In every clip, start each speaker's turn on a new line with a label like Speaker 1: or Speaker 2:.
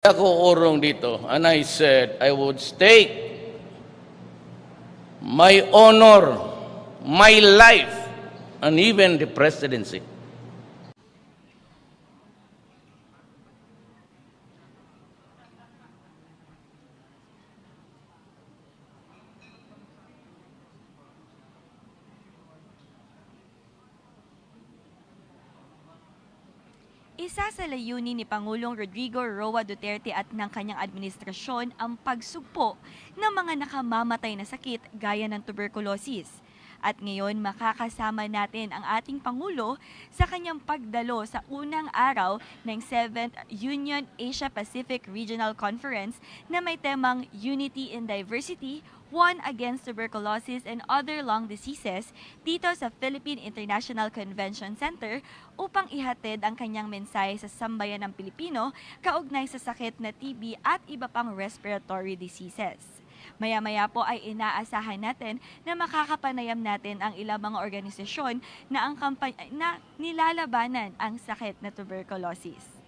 Speaker 1: Ako urong dito, and I said I would stake my honor, my life, and even the presidency.
Speaker 2: Isa sa layunin ni Pangulong Rodrigo Roa Duterte at ng kanyang administrasyon ang pagsugpo ng mga nakamamatay na sakit gaya ng tuberculosis. At ngayon makakasama natin ang ating Pangulo sa kanyang pagdalo sa unang araw ng 7th Union Asia-Pacific Regional Conference na may temang Unity in Diversity, One Against Tuberculosis and Other Lung Diseases dito sa Philippine International Convention Center upang ihatid ang kanyang mensahe sa sambayan ng Pilipino kaugnay sa sakit na TB at iba pang respiratory diseases. Maya-maya po ay inaasahan natin na makakapanayam natin ang ilang mga organisasyon na nilalabanan ang sakit na tuberculosis.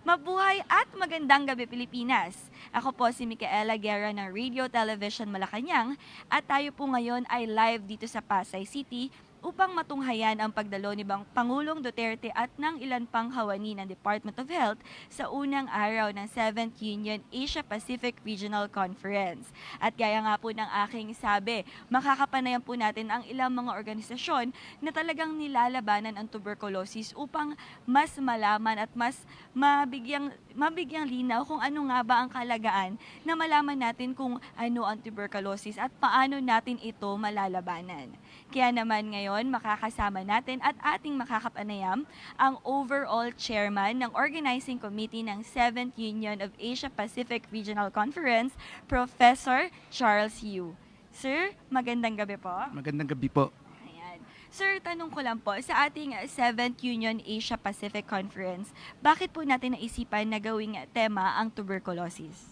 Speaker 2: Mabuhay at magandang gabi Pilipinas! Ako po si Micaela Guerra ng Radio Television Malacanang at tayo po ngayon ay live dito sa Pasay City upang matunghayan ang pagdalo ni Pangulong Duterte at ng ilan pang hawani ng Department of Health sa unang araw ng 7th Union Asia-Pacific Regional Conference. At gaya nga po ng aking sabi, makakapanayam po natin ang ilang mga organisasyon na talagang nilalabanan ang tuberculosis upang mas malaman at mas mabigyang linaw kung ano nga ba ang kalagaan na malaman natin kung ano ang tuberculosis at paano natin ito malalabanan. Kaya naman ngayon, makakasama natin at ating makakapanayam ang overall chairman ng organizing committee ng 7th Union of Asia-Pacific Regional Conference, Professor Charles Yu. Sir, magandang gabi po.
Speaker 3: Magandang gabi po.
Speaker 2: Ayan. Sir, tanong ko lang po, sa ating 7th Union Asia-Pacific Conference, bakit po natin naisipan na gawing tema ang tuberculosis?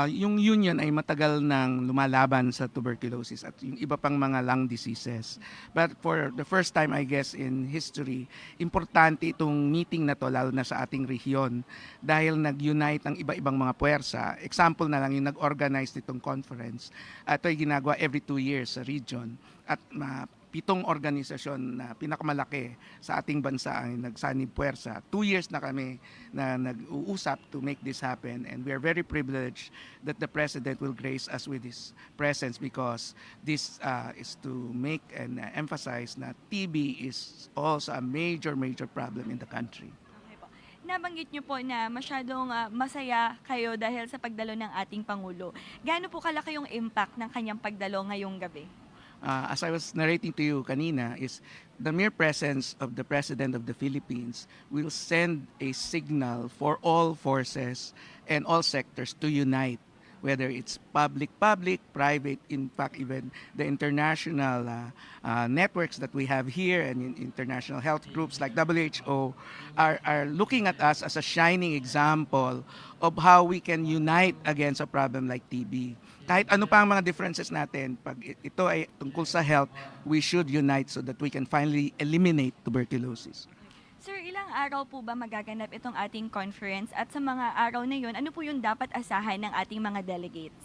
Speaker 3: Yung union ay matagal nang lumalaban sa tuberculosis at yung iba pang mga lung diseases. But for the first time, I guess, in history, importante itong meeting na to, lalo na sa ating rehiyon, dahil nag-unite ang iba-ibang mga puwersa. Example na lang yung nag-organize nitong conference. Ito ay ginagawa every 2 years sa region. At 7 organisasyon na pinakamalaki sa ating bansa ang nagsanib puwersa. 2 years na kami na nag-uusap to make this happen, and we are very privileged that the President will grace us with his presence because this is to make and emphasize na TB is also a major problem in the country.
Speaker 2: Nabanggit niyo po na masyadong masaya kayo dahil sa pagdalo ng ating Pangulo. Gaano po kalaki yung impact ng kanyang pagdalo ngayong gabi?
Speaker 3: As I was narrating to you kanina, is the mere presence of the President of the Philippines will send a signal for all forces and all sectors to unite, whether it's public, private, in fact even the international networks that we have here and in international health groups like WHO are looking at us as a shining example of how we can unite against a problem like TB. Kahit ano pa ang mga differences natin, pag ito ay tungkol sa health, we should unite so that we can finally eliminate tuberculosis.
Speaker 2: Sir, ilang araw po ba magaganap itong ating conference at sa mga araw na yun, ano po yung dapat asahan ng ating mga delegates?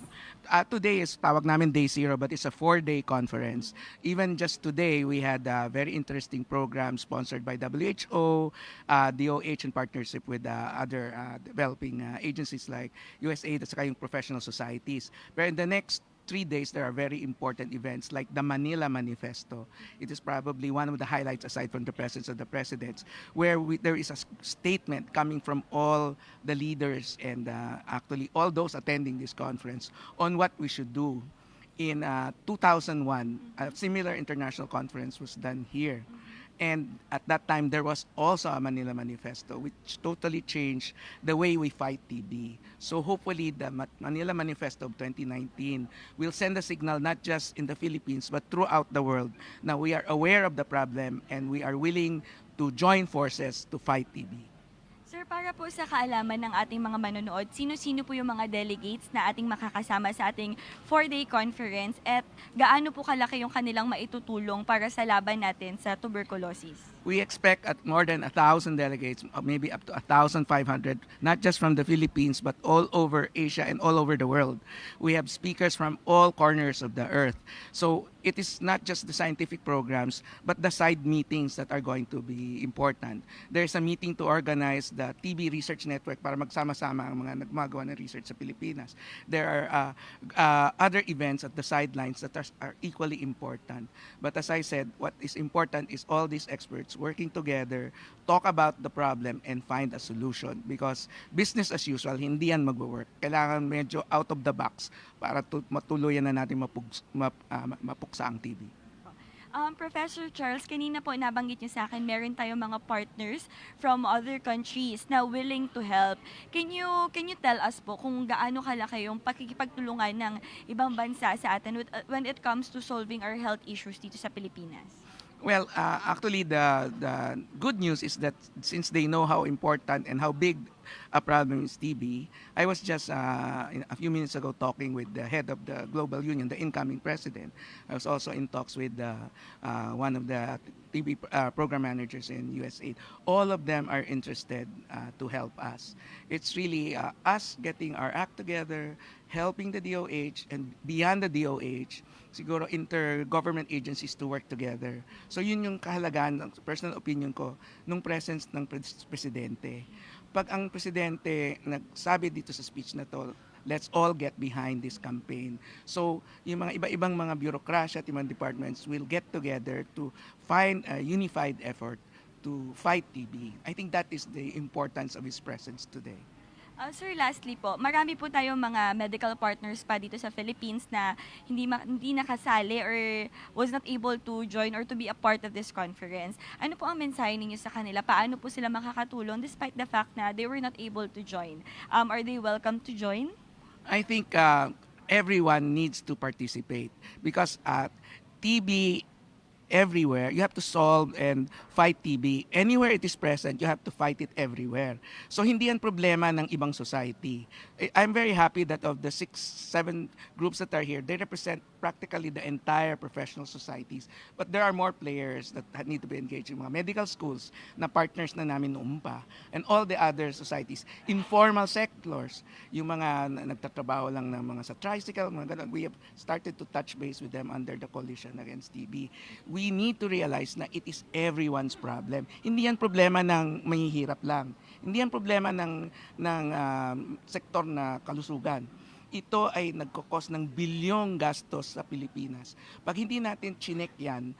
Speaker 3: Today is tawag namin day 0 but it's a 4-day conference. Even just today, we had a very interesting program sponsored by WHO, DOH in partnership with other developing agencies like USAID at saka yung professional societies. But in the next 3 days, there are very important events like the Manila Manifesto. It is probably one of the highlights aside from the presence of the presidents, where there is a statement coming from all the leaders and actually all those attending this conference on what we should do. In 2001, a similar international conference was done here. And at that time, there was also a Manila Manifesto, which totally changed the way we fight TB. So hopefully, the Manila Manifesto of 2019 will send a signal not just in the Philippines, but throughout the world. Now, we are aware of the problem and we are willing to join forces to fight TB.
Speaker 2: Sir, para po sa kaalaman ng ating mga manonood, sino-sino po yung mga delegates na ating makakasama sa ating 4-day conference at gaano po kalaki yung kanilang maitutulong para sa laban natin sa tuberculosis?
Speaker 3: We expect at more than 1,000 delegates, maybe up to 1,500, not just from the Philippines, but all over Asia and all over the world. We have speakers from all corners of the earth. So it is not just the scientific programs, but the side meetings that are going to be important. There's a meeting to organize the TB Research Network para magsama-sama ang mga nagmagawa ng research sa Pilipinas. There are other events at the sidelines that are equally important. But as I said, what is important is all these experts working together, talk about the problem and find a solution, because business as usual, hindi yan magwo-work. Kailangan medyo out of the box para matuluyan na natin mapuksa ang TB.
Speaker 2: Professor Charles, kanina po nabanggit niyo sa akin, meron tayong mga partners from other countries na willing to help. Can you tell us po kung gaano kalaki yung pakikipagtulungan ng ibang bansa sa atin when it comes to solving our health issues dito sa Pilipinas?
Speaker 3: Well, actually, the good news is that since they know how important and how big a problem is TB, I was just a few minutes ago talking with the head of the Global Union, the incoming president. I was also in talks with one of the TB program managers in USA. All of them are interested to help us. It's really us getting our act together, helping the DOH, and beyond the DOH, siguro intergovernment agencies to work together. So yun yung kahalagaan, ng personal opinion ko, nung presence ng presidente. Pag ang presidente nagsabi dito sa speech na to, let's all get behind this campaign. So yung mga iba-ibang mga bureaucracy at mga departments will get together to find a unified effort to fight TB. I think that is the importance of his presence today.
Speaker 2: Sir, lastly po, marami po tayong mga medical partners pa dito sa Philippines na hindi nakasali or was not able to join or to be a part of this conference. Ano po ang mensahe ninyo sa kanila? Paano po sila makakatulong despite the fact na they were not able to join? Are they welcome to join?
Speaker 3: I think everyone needs to participate because TB everywhere, you have to solve and fight TB. Anywhere it is present, you have to fight it everywhere. So hindi yan problema ng ibang society. I'm very happy that of the 6-7 groups that are here, they represent practically the entire professional societies. But there are more players that need to be engaged. Yung mga medical schools na partners na namin noon pa, and all the other societies. Informal sectors, yung mga nagtatrabaho lang ng mga sa tricycle, mga ganun. We have started to touch base with them under the coalition against TB. We need to realize na it is everyone's problem. Hindi yan problema ng mahihirap lang. Hindi yan problema ng sektor na kalusugan. Ito ay nagkakos ng bilyong gastos sa Pilipinas. Pag hindi natin chinek yan,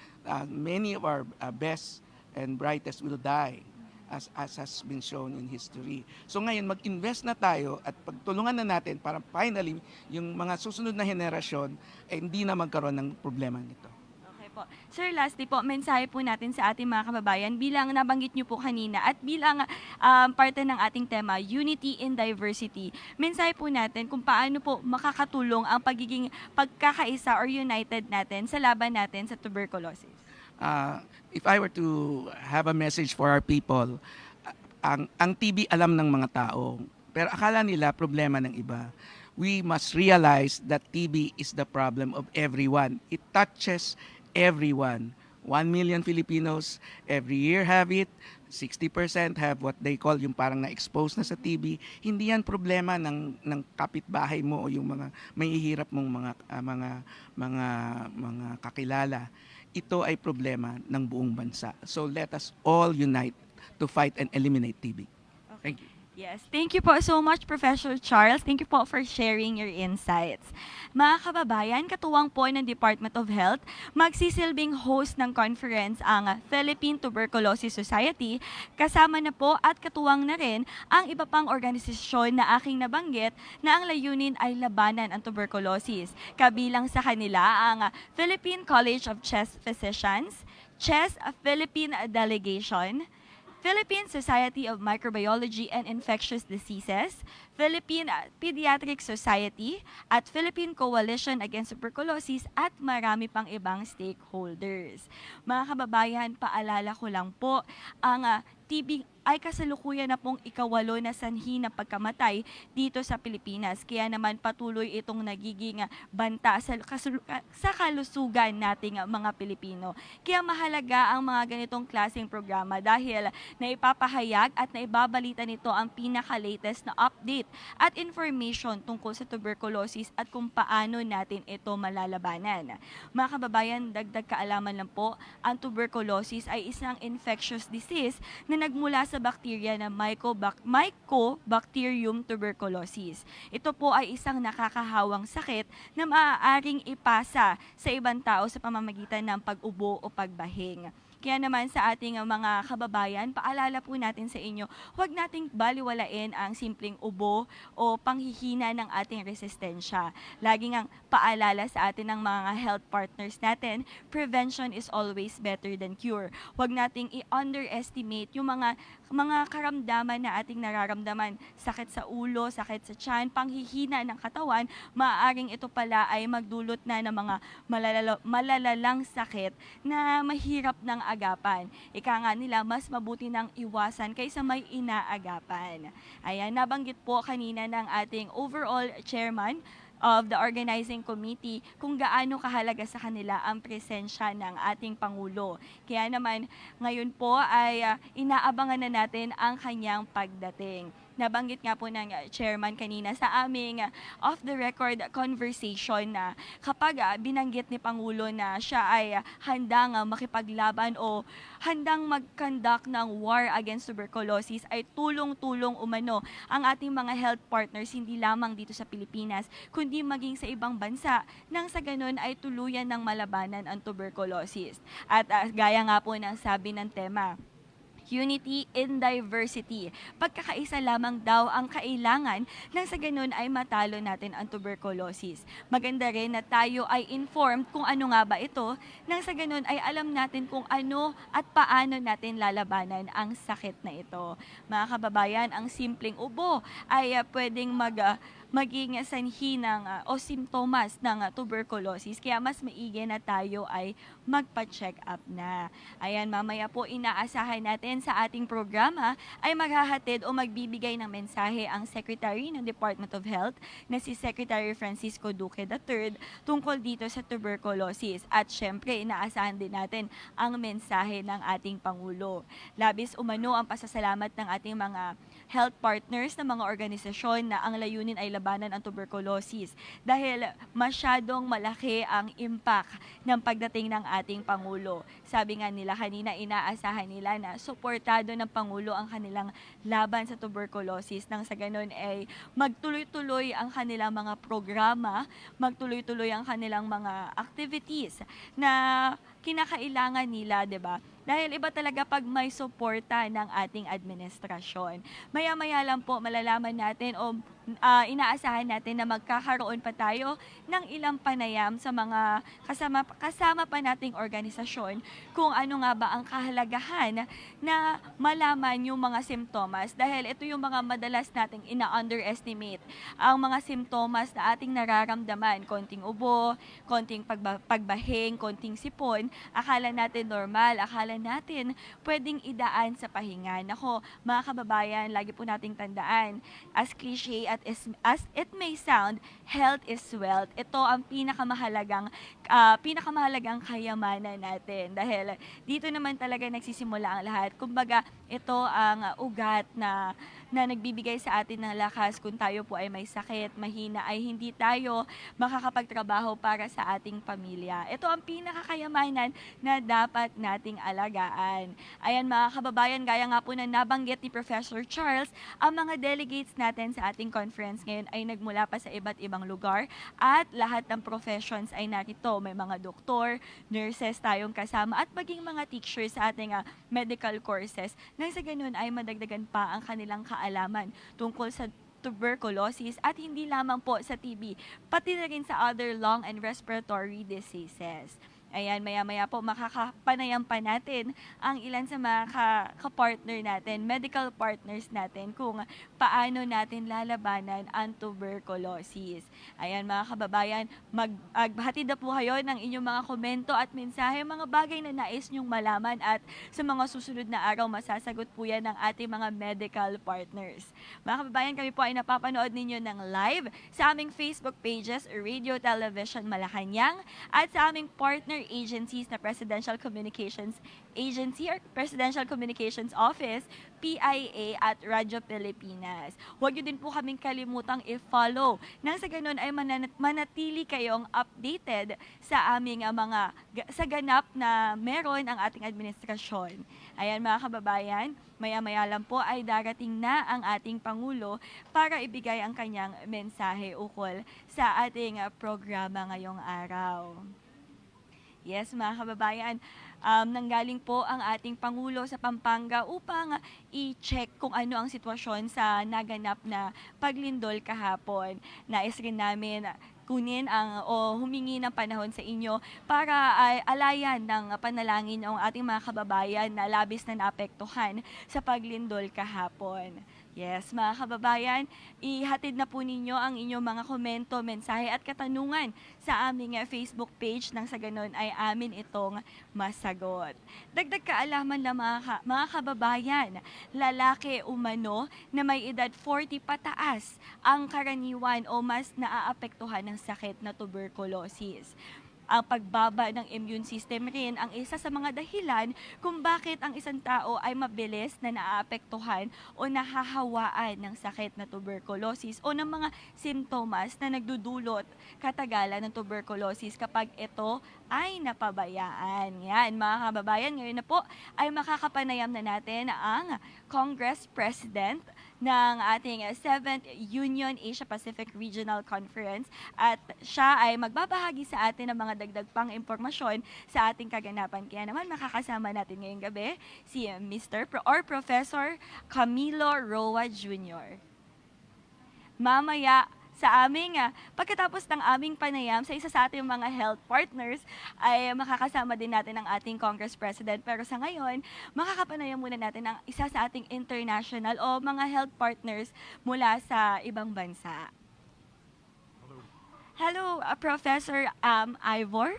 Speaker 3: many of our best and brightest will die as has been shown in history. So ngayon, mag-invest na tayo at pagtulungan na natin para finally yung mga susunod na henerasyon ay hindi na magkaroon ng problema nito.
Speaker 2: Po. Sir, lastly po, mensahe po natin sa ating mga kababayan bilang nabanggit niyo po kanina at bilang parte ng ating tema, Unity in Diversity. Mensahe po natin kung paano po makakatulong ang pagiging pagkakaisa or united natin sa laban natin sa tuberculosis.
Speaker 3: If I were to have a message for our people, ang TB alam ng mga tao, pero akala nila problema ng iba. We must realize that TB is the problem of everyone. It touches everyone. 1 million Filipinos every year have it. 60% have what they call yung parang na-expose na sa TB. Hindi yan problema ng kapitbahay mo o yung mga mahihirap mong mga kakilala. Ito ay problema ng buong bansa. So let us all unite to fight and eliminate TB. Thank you.
Speaker 2: Yes, thank you po so much, Professor Charles. Thank you po for sharing your insights. Mga kababayan, katuwang po ng Department of Health, magsisilbing host ng conference ang Philippine Tuberculosis Society. Kasama na po at katuwang na rin ang iba pang organisasyon na aking nabanggit na ang layunin ay labanan ang tuberculosis. Kabilang sa kanila ang Philippine College of Chest Physicians, CHES Philippine Delegation, Philippine Society of Microbiology and Infectious Diseases, Philippine Pediatric Society, at Philippine Coalition Against Tuberculosis at marami pang ibang stakeholders. Mga kababayan, paalala ko lang po, ang TB ay kasalukuyan na pong ikawalo na sanhi ng pagkamatay dito sa Pilipinas. Kaya naman patuloy itong nagiging banta sa kalusugan nating mga Pilipino. Kaya mahalaga ang mga ganitong klaseng programa dahil naipapahayag at naibabalita nito ang pinaka-latest na update at information tungkol sa tuberculosis at kung paano natin ito malalabanan. Mga kababayan, dagdag kaalaman lang po, ang tuberculosis ay isang infectious disease na nagmula sa bakterya na Mycobacterium tuberculosis. Ito po ay isang nakakahawang sakit na maaaring ipasa sa ibang tao sa pamamagitan ng pag-ubo o pagbahing. Kaya naman sa ating mga kababayan, paalala po natin sa inyo, huwag nating baliwalain ang simpleng ubo o panghihina ng ating resistensya. Lagi ngang paalala sa atin ng mga health partners natin, prevention is always better than cure. Huwag nating i-underestimate yung mga karamdaman na ating nararamdaman. Sakit sa ulo, sakit sa tiyan, panghihina ng katawan, maaaring ito pala ay magdulot na ng mga malalalang sakit na mahirap ng agapan. Ika nga nila, mas mabuti nang iwasan kaysa may inaagapan. Ayan, nabanggit po kanina ng ating overall chairman of the organizing committee kung gaano kahalaga sa kanila ang presensya ng ating Pangulo. Kaya naman, ngayon po ay inaabangan na natin ang kanyang pagdating. Nabanggit nga po ng chairman kanina sa aming off-the-record conversation na kapag binanggit ni Pangulo na siya ay handang makipaglaban o handang mag-conduct ng war against tuberculosis, ay tulong-tulong umano ang ating mga health partners hindi lamang dito sa Pilipinas, kundi maging sa ibang bansa nang sa ganun ay tuluyan ng malabanan ang tuberculosis. At gaya nga po ng sabi ng tema, Unity in Diversity. Pagkakaisa lamang daw ang kailangan nang sa ganun ay matalo natin ang tuberculosis. Maganda rin na tayo ay informed kung ano nga ba ito, nang sa ganun ay alam natin kung ano at paano natin lalabanan ang sakit na ito. Mga kababayan, ang simpleng ubo ay pwedeng maging sanhi ng o simptomas ng tuberculosis. Kaya mas maigi na tayo ay magpa-check up na. Ayan, mamaya po inaasahan natin sa ating programa ay maghahatid o magbibigay ng mensahe ang Secretary ng Department of Health na si Secretary Francisco Duque III tungkol dito sa tuberculosis. At syempre, inaasahan din natin ang mensahe ng ating Pangulo. Labis umano ang pasasalamat ng ating mga health partners ng mga organisasyon na ang layunin ay labanan ang tuberculosis dahil masyadong malaki ang impact ng pagdating ng ating Pangulo. Sabi nga nila kanina, inaasahan nila na suportado ng Pangulo ang kanilang laban sa tuberculosis nang sa ganun ay magtuloy-tuloy ang kanilang mga programa, magtuloy-tuloy ang kanilang mga activities na kinakailangan nila, 'di ba? Dahil iba talaga pag may suporta ng ating administrasyon. Maya-maya lang po malalaman natin o inaasahan natin na magkakaroon pa tayo ng ilang panayam sa mga kasama pa nating organisasyon kung ano nga ba ang kahalagahan na malaman yung mga simptomas dahil ito yung mga madalas nating ina-underestimate. Ang mga simptomas na ating nararamdaman, konting ubo, konting pagbahing, konting sipon, akala natin normal, akala natin pwedeng idaan sa pahinga. Nako, mga kababayan, lagi po nating tandaan, as cliche at as it may sound, health is wealth. Ito ang pinakamahalagang kayamanan natin dahil dito naman talaga nagsisimula ang lahat. Kumbaga, ito ang ugat na nagbibigay sa atin ng lakas kung tayo po ay may sakit, mahina, ay hindi tayo makakapagtrabaho para sa ating pamilya. Ito ang pinakakayamanan na dapat nating alagaan. Ayan mga kababayan, gaya nga po na nabanggit ni Professor Charles, ang mga delegates natin sa ating conference ngayon ay nagmula pa sa iba't ibang lugar at lahat ng professions ay narito. May mga doktor, nurses tayong kasama at maging mga teachers sa ating medical courses. Nang sa ganun ay madagdagan pa ang kanilang kaalaman tungkol sa tuberculosis at hindi lamang po sa TB, pati na rin sa other lung and respiratory diseases. Ayan, maya-maya po makakapanayam pa natin ang ilan sa mga ka-partner natin, medical partners natin kung paano natin lalabanan ang tuberculosis. Ayan mga kababayan, maghatid na po kayo ng inyong mga komento at mensahe, mga bagay na nais nyong malaman at sa mga susunod na araw masasagot po yan ng ating mga medical partners. Mga kababayan, kami po ay napapanood ninyo ng live sa aming Facebook pages, Radio Television Malacanang, at sa aming partner agencies na Presidential Communications Agency or Presidential Communications Office, PIA at Radyo Pilipinas. Huwag niyo din po kaming kalimutang i-follow. Nang sa ganun ay manatili kayong updated sa aming sa ganap na meron ang ating administrasyon. Ayan mga kababayan, maya-maya lang po ay darating na ang ating Pangulo para ibigay ang kanyang mensahe ukol sa ating programa ngayong araw. Yes, mga kababayan, nanggaling po ang ating Pangulo sa Pampanga upang i-check kung ano ang sitwasyon sa naganap na paglindol kahapon. Nais rin namin kunin o humingi ng panahon sa inyo para alayan ng panalangin ang ating mga kababayan na labis na naapektuhan sa paglindol kahapon. Yes, mga kababayan, ihatid na po ninyo ang inyong mga komento, mensahe at katanungan sa aming Facebook page nang sa ganun ay amin itong masagot. Dagdag kaalaman na mga kababayan, lalaki umano na may edad 40 pataas ang karaniwan o mas naaapektuhan ng sakit na tuberculosis. Ang pagbaba ng immune system rin ang isa sa mga dahilan kung bakit ang isang tao ay mabilis na naaapektuhan o nahahawaan ng sakit na tuberculosis o ng mga simptomas na nagdudulot katagalan ng tuberculosis kapag ito ay napabayaan. Yan, mga kababayan, ngayon na po ay makakapanayam na natin ang Congress President ng ating 7th Union Asia-Pacific Regional Conference at siya ay magbabahagi sa atin ng mga dagdag pang impormasyon sa ating kaganapan. Kaya naman makakasama natin ngayong gabi si Mr. or Professor Camilo Roa Jr. Mamaya sa aming, pagkatapos ng aming panayam sa isa sa ating mga health partners, ay makakasama din natin ang ating Congress President. Pero sa ngayon, makakapanayam muna natin ang isa sa ating international o mga health partners mula sa ibang bansa. Hello, Professor Ivor.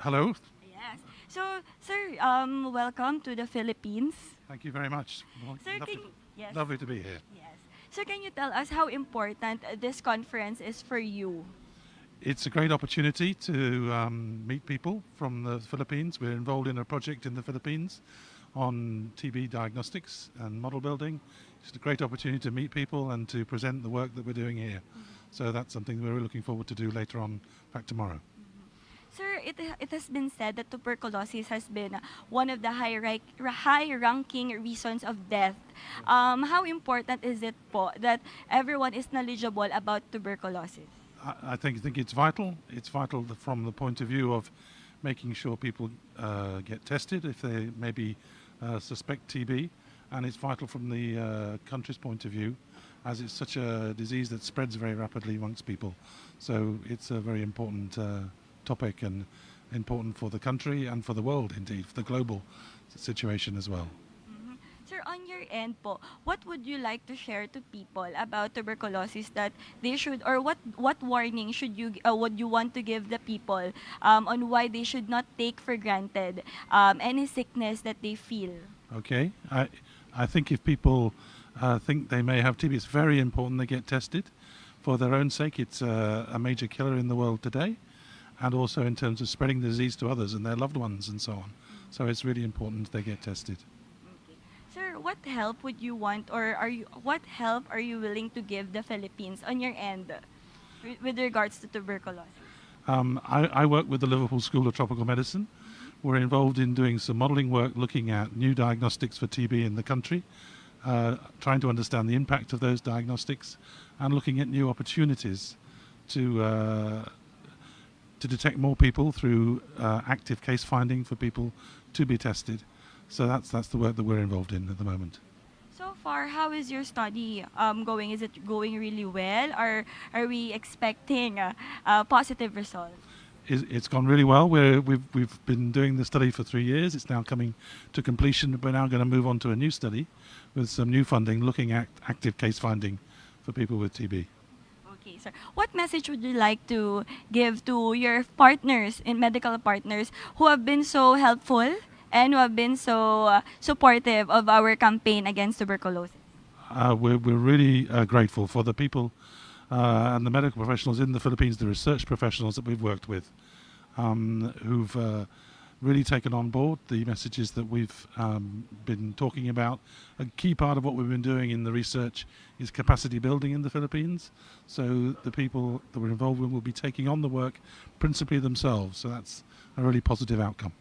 Speaker 4: Hello.
Speaker 2: Yes. So, sir, welcome to the Philippines.
Speaker 4: Thank you very much.
Speaker 2: Sir, yes.
Speaker 4: Lovely to be here.
Speaker 2: Yes. So can you tell us how important this conference is for you?
Speaker 4: It's a great opportunity to meet people from the Philippines. We're involved in a project in the Philippines on TB diagnostics and model building. It's a great opportunity to meet people and to present the work that we're doing here. So that's something we're looking forward to do later on, in fact tomorrow.
Speaker 2: Sir, it has been said that tuberculosis has been one of the high-ranking reasons of death. How important is it po that everyone is knowledgeable about tuberculosis?
Speaker 4: I think it's vital. It's vital from the point of view of making sure people get tested if they maybe suspect TB, and it's vital from the country's point of view, as it's such a disease that spreads very rapidly amongst people. So it's a very important topic and important for the country and for the world, indeed, for the global situation as well.
Speaker 2: Sir, on your end po, what would you like to share to people about tuberculosis that they should, or what warning would you want to give the people on why they should not take for granted any sickness that they feel?
Speaker 4: Okay, I think if people think they may have TB, it's very important they get tested for their own sake. It's a major killer in the world today, and also in terms of spreading the disease to others and their loved ones and so on. So it's really important they get tested.
Speaker 2: Okay. Sir, what help would you want, or what help are you willing to give the Philippines on your end with regards to tuberculosis?
Speaker 4: I work with the Liverpool School of Tropical Medicine. We're involved in doing some modelling work looking at new diagnostics for TB in the country, trying to understand the impact of those diagnostics and looking at new opportunities to detect more people through active case finding for people to be tested. So that's the work that we're involved in at the moment.
Speaker 2: So far, how is your study going? Is it going really well, or are we expecting a positive result?
Speaker 4: It's gone really well. We've been doing the study for 3 years. It's now coming to completion. We're now going to move on to a new study with some new funding looking at active case finding for people with TB.
Speaker 2: Okay, sir. What message would you like to give to your partners and medical partners who have been so helpful and who have been so supportive of our campaign against tuberculosis?
Speaker 4: We're really grateful for the people and the medical professionals in the Philippines, the research professionals that we've worked with, who've really taken on board the messages that we've been talking about. A key part of what we've been doing in the research is capacity building in the Philippines. So the people that we're involved with will be taking on the work principally themselves. So that's a really positive outcome.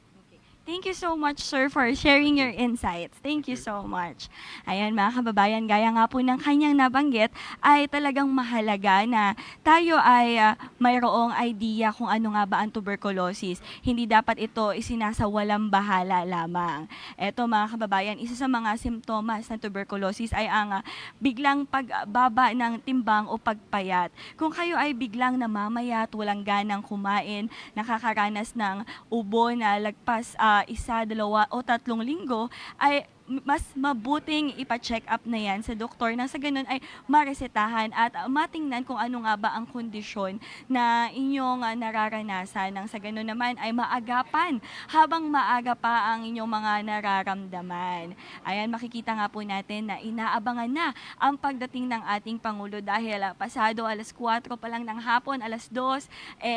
Speaker 2: Thank you so much, sir, for sharing your insights. Thank you so much. Ayan, mga kababayan, gaya nga po ng kanyang nabanggit, ay talagang mahalaga na tayo ay mayroong idea kung ano nga ba ang tuberculosis. Hindi dapat ito isinasawalang bahala lamang. Eto, mga kababayan, isa sa mga simptomas ng tuberculosis ay ang biglang pagbaba ng timbang o pagpayat. Kung kayo ay biglang namamayat, walang ganang kumain, nakakaranas ng ubo na lagpas 1, 2 o 3 linggo, ay mas mabuting ipa-check up na yan sa doktor nang sa ganun ay maresetahan at matingnan kung ano nga ba ang kondisyon na inyong nararanasan. Nang sa ganun naman ay maagapan habang maaga pa ang inyong mga nararamdaman. Ayan, makikita nga po natin na inaabangan na ang pagdating ng ating Pangulo dahil pasado 4:00 pa lang ng hapon, 2:00,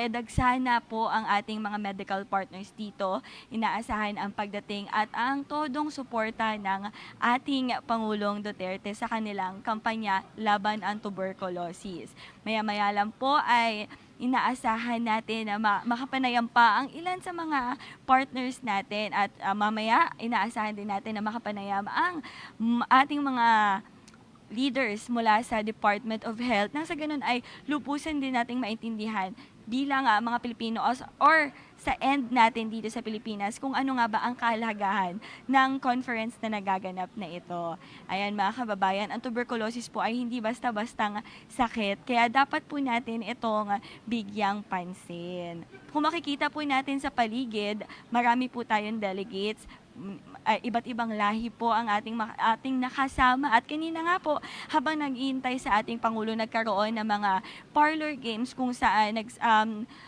Speaker 2: dagsana po ang ating mga medical partners dito. Inaasahan ang pagdating at ang todong suporta ng ating Pangulong Duterte sa kanilang kampanya laban ang tuberculosis. Maya-maya lang po ay inaasahan natin na makapanayam pa ang ilan sa mga partners natin at mamaya inaasahan din natin na makapanayam ang ating mga leaders mula sa Department of Health nang sa ganun ay lubusan din nating maintindihan bilang mga Pilipino or sa end natin dito sa Pilipinas kung ano nga ba ang kahalagahan ng conference na nagaganap na ito. Ayan, mga kababayan, ang tuberculosis po ay hindi basta-bastang sakit, kaya dapat po natin itong bigyang pansin. Kung makikita po natin sa paligid, marami po tayong delegates, iba't ibang lahi po ang ating nakasama at kanina nga po habang nag-iintay sa ating Pangulo nagkaroon ng mga parlor games kung saan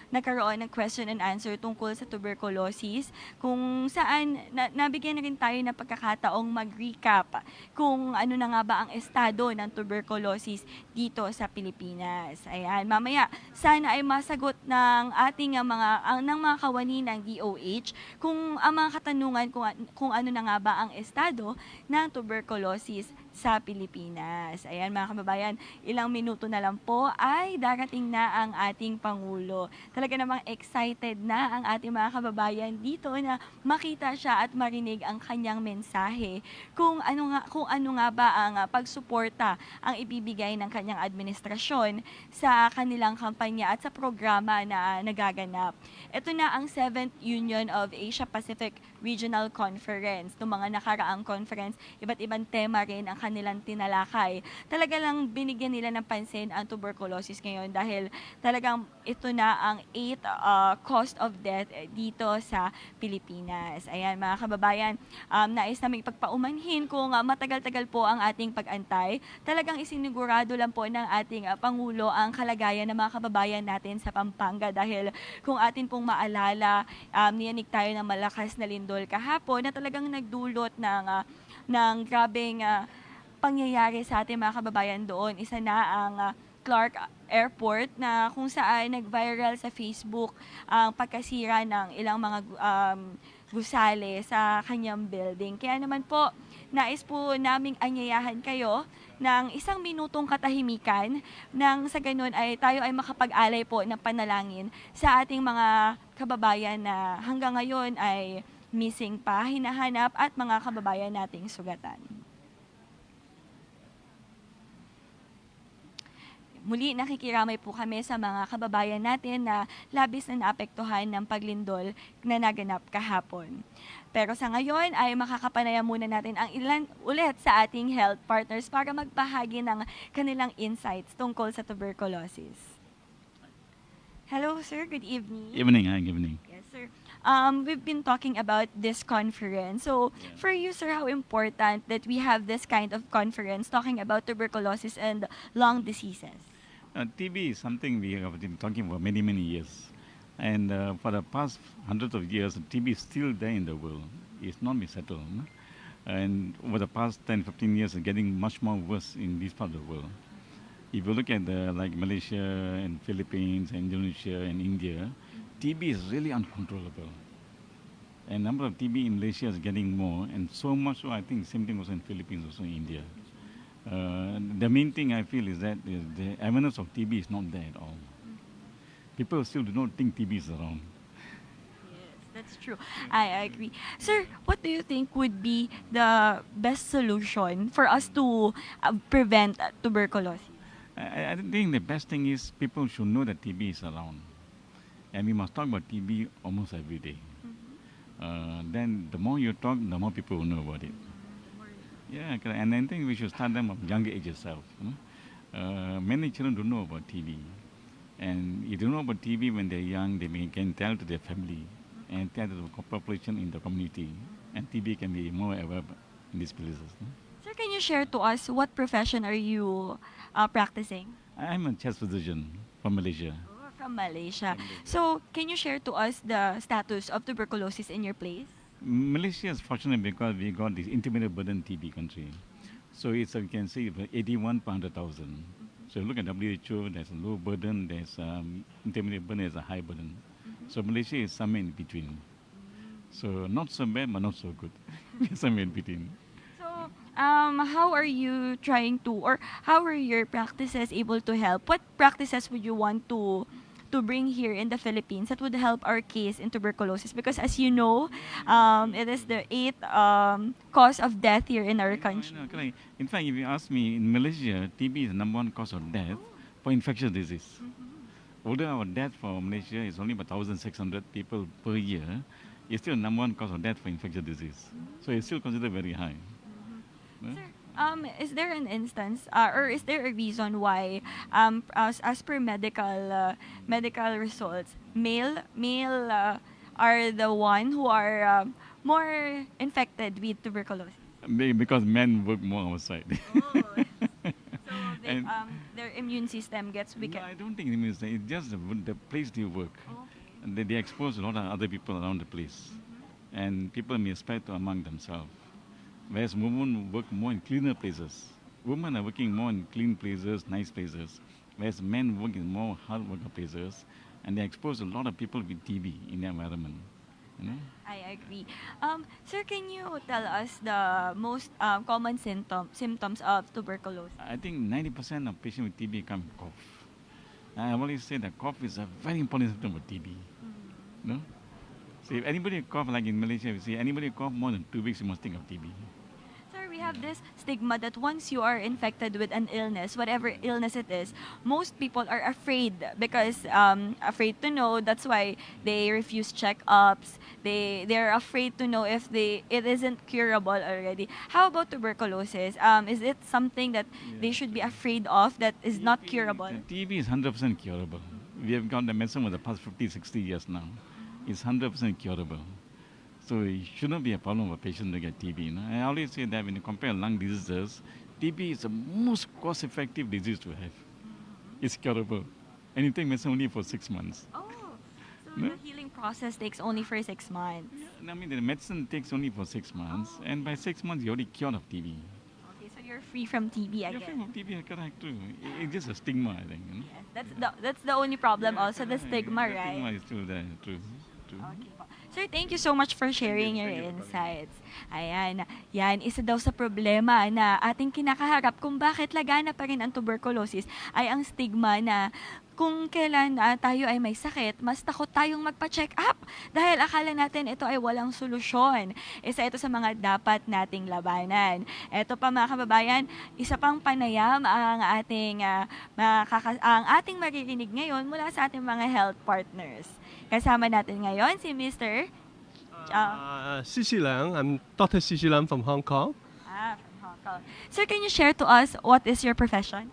Speaker 2: nagkaroon ng question and answer tungkol sa tuberculosis kung saan nabigyan na rin tayo ng pagkakataong mag-recap kung ano na nga ba ang estado ng tuberculosis dito sa Pilipinas. Ayan, mamaya sana ay masagot ng ating mga kawani ng DOH kung ang mga katanungan kung ano na nga ba ang estado ng tuberculosis sa Pilipinas. Ayan, mga kababayan, ilang minuto na lang po ay darating na ang ating Pangulo. Talaga namang excited na ang ating mga kababayan dito na makita siya at marinig ang kanyang mensahe kung ano nga ba ang pagsuporta ang ibibigay ng kanyang administrasyon sa kanilang kampanya at sa programa na nagaganap. Ito na ang 7th Union of Asia Pacific Regional Conference. Noong mga nakaraang conference, iba't ibang tema rin ang kanilang tinalakay. Talaga lang binigyan nila ng pansin ang tuberculosis ngayon dahil talagang ito na ang 8th cause of death dito sa Pilipinas. Ayan, mga kababayan, nais namin ipagpaumanhin kung matagal-tagal po ang ating pag-antay. Talagang isinigurado lang po ng ating Pangulo ang kalagayan ng mga kababayan natin sa Pampanga dahil kung atin pong maalala, niyanig tayo ng malakas na lindol kahapon na talagang nagdulot ng grabeng pangyayari sa ating mga kababayan doon. Isa na ang Clark Airport na kung saan nag-viral sa Facebook ang pagkasira ng ilang mga gusali sa kanyang building. Kaya naman po, nais po naming anyayahan kayo ng 1 minutong katahimikan nang sa ganun ay tayo ay makapag-alay po ng panalangin sa ating mga kababayan na hanggang ngayon ay missing pa, hinahanap at mga kababayan nating sugatan. Muli, nakikiramay po kami sa mga kababayan natin na labis na naapektuhan ng paglindol na naganap kahapon. Pero sa ngayon ay makakapanayam muna natin ang ilan ulit sa ating health partners para magbahagi ng kanilang insights tungkol sa tuberculosis. Hello, sir. Good evening.
Speaker 5: Evening, hi, good evening.
Speaker 2: Yes, sir. We've been talking about this conference. So, for you, sir, how important that we have this kind of conference talking about tuberculosis and lung diseases?
Speaker 5: TB is something we have been talking for many, many years. And for the past hundreds of years, TB is still there in the world. It's not been settled. No? And over the past 10, 15 years, it's getting much more worse in this part of the world. If you look at like Malaysia and Philippines, and Indonesia and India, TB is really uncontrollable. And number of TB in Malaysia is getting more, and so much so I think same thing also in Philippines, also in India. The main thing I feel is that the awareness of TB is not there at all. People still do not think TB is around.
Speaker 2: Yes, that's true. I agree. Sir, what do you think would be the best solution for us to prevent tuberculosis?
Speaker 5: I think the best thing is people should know that TB is around. And we must talk about TB almost every day. Then the more you talk, the more people will know about it. Yeah, correct. And I think we should start them from younger age itself. You know? Many children don't know about TB. And if they don't know about TB when they're young, they can tell to their family and tell to the population in the community. And TB can be more aware in these places.
Speaker 2: Sir, can you share to us what profession are you practicing?
Speaker 5: I'm a chest physician from Malaysia.
Speaker 2: Oh, from Malaysia. So, can you share to us the status of tuberculosis in your place?
Speaker 5: Malaysia is fortunate because we got this intermediate burden TB country. So it's, you can say, 81 per 100,000. So look at WHO, there's a low burden, there's intermediate burden, there's a high burden. So Malaysia is somewhere in between. So not so bad, but not so good. Somewhere in between.
Speaker 2: So, how are you trying to, or how are your practices able to help? What practices would you want to bring here in the Philippines that would help our case in tuberculosis? Because as you know, it is the 8th cause of death here in our country.
Speaker 5: I know, correct. In fact, if you ask me, in Malaysia, TB is the number one cause of death for infectious disease. Although our death for Malaysia is only about 1,600 people per year, it's still the number one cause of death for infectious disease. So it's still considered very high.
Speaker 2: Sir, is there an instance, or is there a reason why, as per medical results, male are the one who are more infected with tuberculosis?
Speaker 5: Because men work more outside.
Speaker 2: Oh, so they,
Speaker 5: And-
Speaker 2: their immune system gets
Speaker 5: No,
Speaker 2: weakened.
Speaker 5: I don't think it means that. It's just the place they work.
Speaker 2: Okay.
Speaker 5: And they expose a lot of other people around the place. And people may spread among themselves. Whereas women work more in cleaner places. Women are working more in clean places, nice places. Whereas men work in more hard worker places. And they expose a lot of people with TB in their environment. You know?
Speaker 2: I agree. Sir, can you tell us the most common symptoms of tuberculosis?
Speaker 5: I think 90% of patients with TB come with cough. I always say that cough is a very important symptom of TB. No? So if anybody cough, like in Malaysia, we say anybody cough more than 2 weeks, you must think of TB.
Speaker 2: Sir, we have this stigma that once you are infected with an illness, whatever illness it is, most people are afraid because afraid to know. That's why they refuse checkups. They're afraid to know if it isn't curable already. How about tuberculosis? Is it something that they should be afraid of that is not curable?
Speaker 5: TB is 100% curable. We have got the medicine for the past 50, 60 years now. It's 100% curable. So it shouldn't be a problem for patients to get TB. You know? I always say that when you compare lung diseases, TB is the most cost-effective disease to have. It's curable. And you take medicine only for 6 months.
Speaker 2: Oh, so
Speaker 5: No?
Speaker 2: the healing process takes only for 6 months.
Speaker 5: I mean, the medicine takes only for 6 months. And by 6 months, you're already cured of TB.
Speaker 2: Okay, so you're free from TB
Speaker 5: You're
Speaker 2: again.
Speaker 5: free from TB, correct, too. It's just a stigma, I think. You know?
Speaker 2: Yes, that's the only problem.
Speaker 5: Yeah,
Speaker 2: Also, the
Speaker 5: correct.
Speaker 2: stigma,
Speaker 5: The
Speaker 2: right?
Speaker 5: stigma is still there, true.
Speaker 2: Okay po. Sir, thank you so much for sharing your insights. Ayan, yan, isa daw sa problema na ating kinakaharap kung bakit lagana pa rin ang tuberculosis ay ang stigma na kung kailan tayo ay may sakit, mas takot tayong magpa-check up dahil akala natin ito ay walang solusyon. Isa ito sa mga dapat nating labanan. Ito pa mga kababayan, isa pang panayam ang ating maririnig ngayon mula sa ating mga health partners. Kasama natin ngayon si Mr.
Speaker 6: Cici Lang. I'm Dr. Cici Lang from Hong Kong.
Speaker 2: From Hong Kong. Sir, can you share to us what is your profession?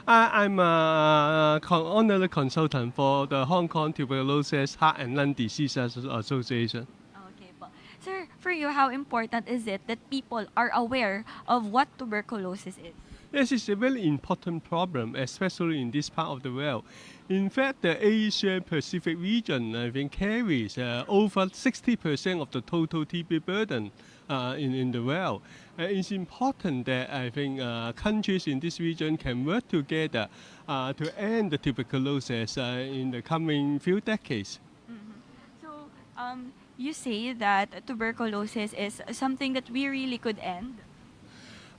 Speaker 6: I'm a honorary consultant for the Hong Kong Tuberculosis Heart and Lung Diseases Association.
Speaker 2: Okay po. Sir, for you, how important is it that people are aware of what tuberculosis is?
Speaker 6: Yes, it's a very important problem, especially in this part of the world. In fact, the Asia Pacific region, I think, carries over 60% of the total TB burden in the world. It's important that I think countries in this region can work together to end the tuberculosis in the coming few decades.
Speaker 2: So, you say that tuberculosis is something that we really could end.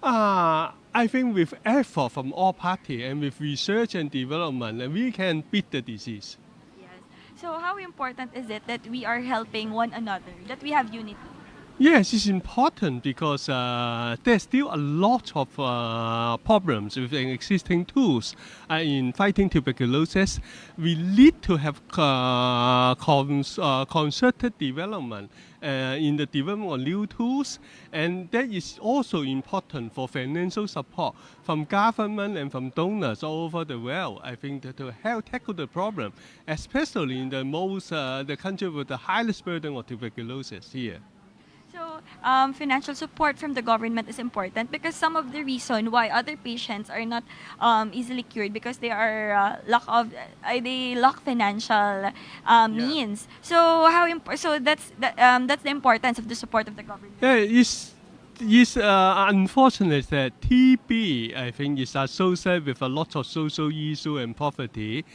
Speaker 6: I think with effort from all parties and with research and development, we can beat the disease.
Speaker 2: Yes. So, how important is it that we are helping one another, that we have unity?
Speaker 6: Yes, it's important because there's still a lot of problems with the existing tools in fighting tuberculosis. We need to have concerted development in the development of new tools, and that is also important for financial support from government and from donors all over the world. I think that to help tackle the problem, especially in the country with the highest burden of tuberculosis here.
Speaker 2: So, financial support from the government is important because some of the reason why other patients are not easily cured because they are they lack financial means. So so that's the importance of the support of the government.
Speaker 6: Yeah, it's unfortunate that TB, I think, is associated with a lot of social issue and poverty.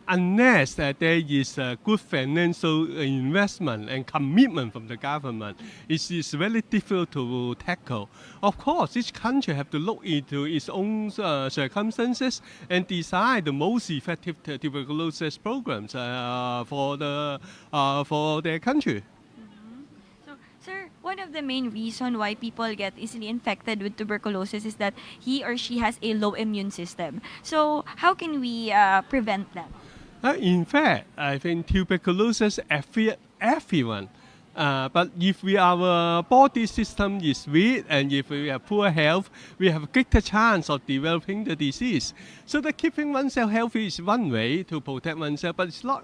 Speaker 6: Unless there is a good financial investment and commitment from the government, it is very difficult to tackle. Of course, each country have to look into its own circumstances and decide the most effective tuberculosis programs for their country.
Speaker 2: So, sir, one of the main reason why people get easily infected with tuberculosis is that he or she has a low immune system. So, how can we prevent that?
Speaker 6: In fact, I think tuberculosis affects everyone. But if our body system is weak and if we have poor health, we have a greater chance of developing the disease. So that keeping oneself healthy is one way to protect oneself, but it's not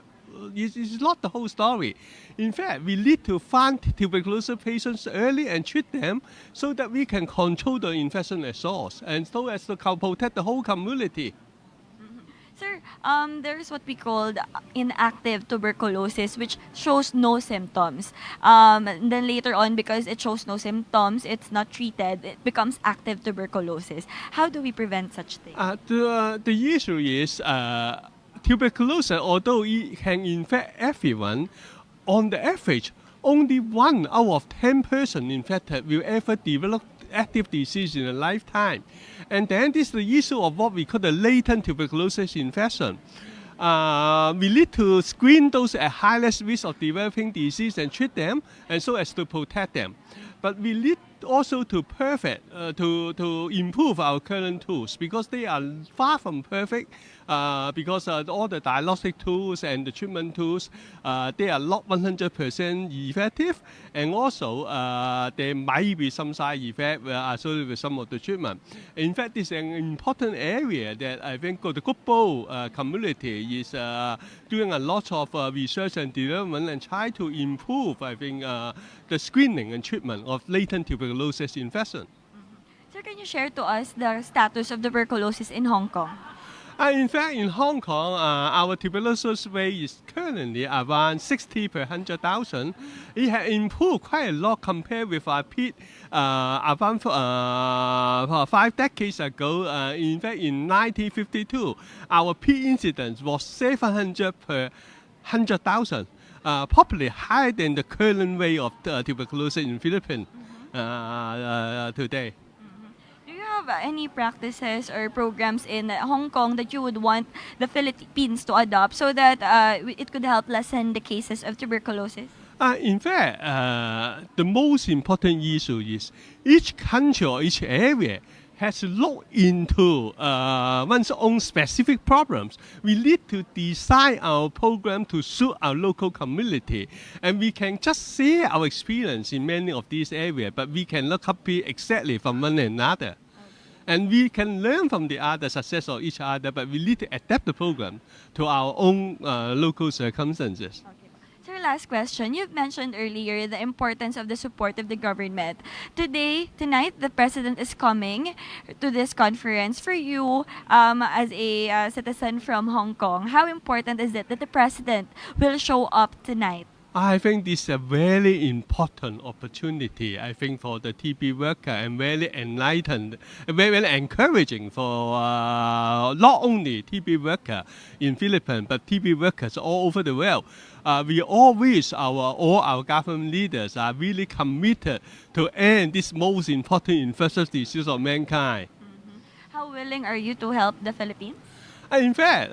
Speaker 6: the whole story. In fact, we need to find tuberculosis patients early and treat them so that we can control the infection at source and so as to protect the whole community.
Speaker 2: Sir, there's what we call inactive tuberculosis, which shows no symptoms. And then later on, because it shows no symptoms, it's not treated, it becomes active tuberculosis. How do we prevent such things?
Speaker 6: The issue is tuberculosis, although it can infect everyone, on the average, only 1 out of 10 persons infected will ever develop active disease in a lifetime. And then this is the issue of what we call the latent tuberculosis infection. We need to screen those at highest risk of developing disease and treat them, and so as to protect them. But we need also to to improve our current tools because they are far from perfect. Because all the diagnostic tools and the treatment tools, they are not 100% effective, and also there might be some side effect associated with some of the treatment. In fact, this is an important area that I think the global community is doing a lot of research and development and try to improve, I think, the screening and treatment of latent tuberculosis infection.
Speaker 2: Sir, can you share to us the status of tuberculosis in Hong Kong?
Speaker 6: In fact, in Hong Kong, our tuberculosis rate is currently around 60 per 100,000. It has improved quite a lot compared with our peak around 5 decades ago. In fact, in 1952, our peak incidence was 700 per 100,000, probably higher than the current rate of tuberculosis in Philippines today.
Speaker 2: Any practices or programs in Hong Kong that you would want the Philippines to adopt so that it could help lessen the cases of tuberculosis?
Speaker 6: In fact, the most important issue is each country or each area has to look into one's own specific problems. We need to design our program to suit our local community. And we can just share our experience in many of these areas, but we cannot copy exactly from one another. And we can learn from the other success of each other, but we need to adapt the program to our own local circumstances.
Speaker 2: Okay. Sir, last question. You've mentioned earlier the importance of the support of the government. Tonight, the President is coming to this conference. For you, as a citizen from Hong Kong, how important is it that the President will show up tonight?
Speaker 6: I think this is a very important opportunity, I think, for the TB worker, and very enlightened, very encouraging for not only TB worker in Philippines, but TB workers all over the world. We all wish all our government leaders are really committed to end this most important infectious disease of mankind.
Speaker 2: How willing are you to help the Philippines?
Speaker 6: In fact,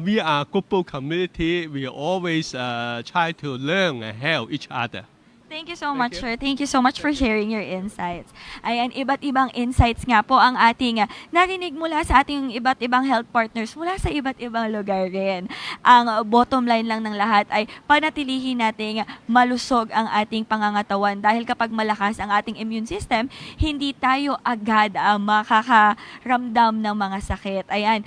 Speaker 6: we are a global community. We always try to learn and help each other.
Speaker 2: Thank you so much, sir. Thank you so much for sharing your insights. Ayan, iba't ibang insights nga po ang ating narinig mula sa ating iba't ibang health partners mula sa iba't ibang lugar rin. Ang bottom line lang ng lahat ay panatilihin nating malusog ang ating pangangatawan dahil kapag malakas ang ating immune system, hindi tayo agad makakaramdam ng mga sakit. Ayan.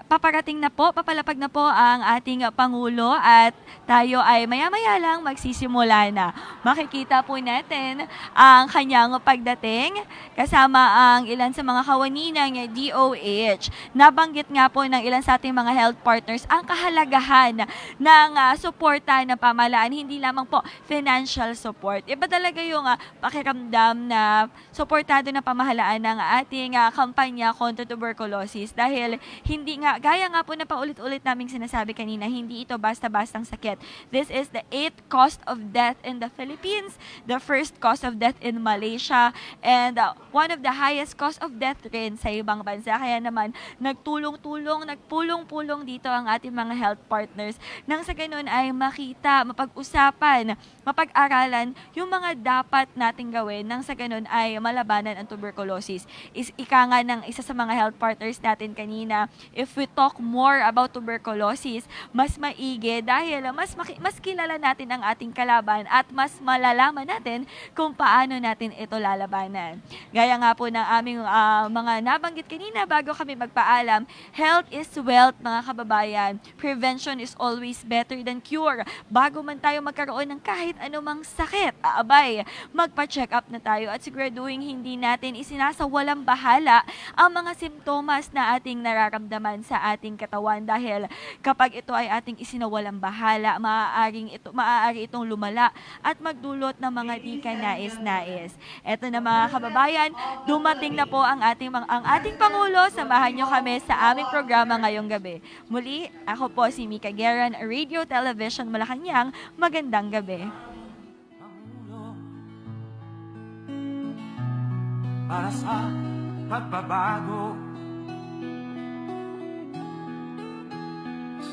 Speaker 2: Paparating na po, papalapag na po ang ating Pangulo at tayo ay maya-maya lang magsisimula na. Makikita po natin ang kanyang pagdating kasama ang ilan sa mga kawani ng DOH. Nabanggit nga po ng ilan sa ating mga health partners ang kahalagahan ng suporta ng pamahalaan, hindi lamang po financial support. Iba talaga yung pakiramdam na suportado ng pamahalaan ng ating kampanya kontra tuberculosis dahil hindi nga, gaya nga po na paulit-ulit naming sinasabi kanina, hindi ito basta-bastang sakit. This is the 8th cause of death in the Philippines, the first cause of death in Malaysia, and one of the highest cause of death rin sa ibang bansa. Kaya naman, nagpulong-pulong dito ang ating mga health partners nang sa ganun ay makita, mapag-usapan, mapag-aralan yung mga dapat nating gawin nang sa ganun ay malabanan ang tuberculosis. Ika nga ng isa sa mga health partners natin kanina, if we talk more about tuberculosis, mas maigi dahil mas kilala natin ang ating kalaban at mas malalaman natin kung paano natin ito lalabanan. Gaya nga po ng aming mga nabanggit kanina bago kami magpaalam, health is wealth, mga kababayan. Prevention is always better than cure. Bago man tayo magkaroon ng kahit anumang sakit, magpa-check up na tayo at siguraduhin hindi natin isinasawalang bahala ang mga simptomas na ating nararamdaman sa ating katawan dahil kapag ito ay ating isinawalang bahala, maaari itong lumala at magdulot ng mga di kanais-nais. Eto na mga kababayan, dumating na po ang ating Pangulo. Samahan nyo kami sa aming programa ngayong gabi. Muli, ako po si Mika Geran, Radio Television Malacanang. Magandang gabi.
Speaker 7: Para sa pagbabago,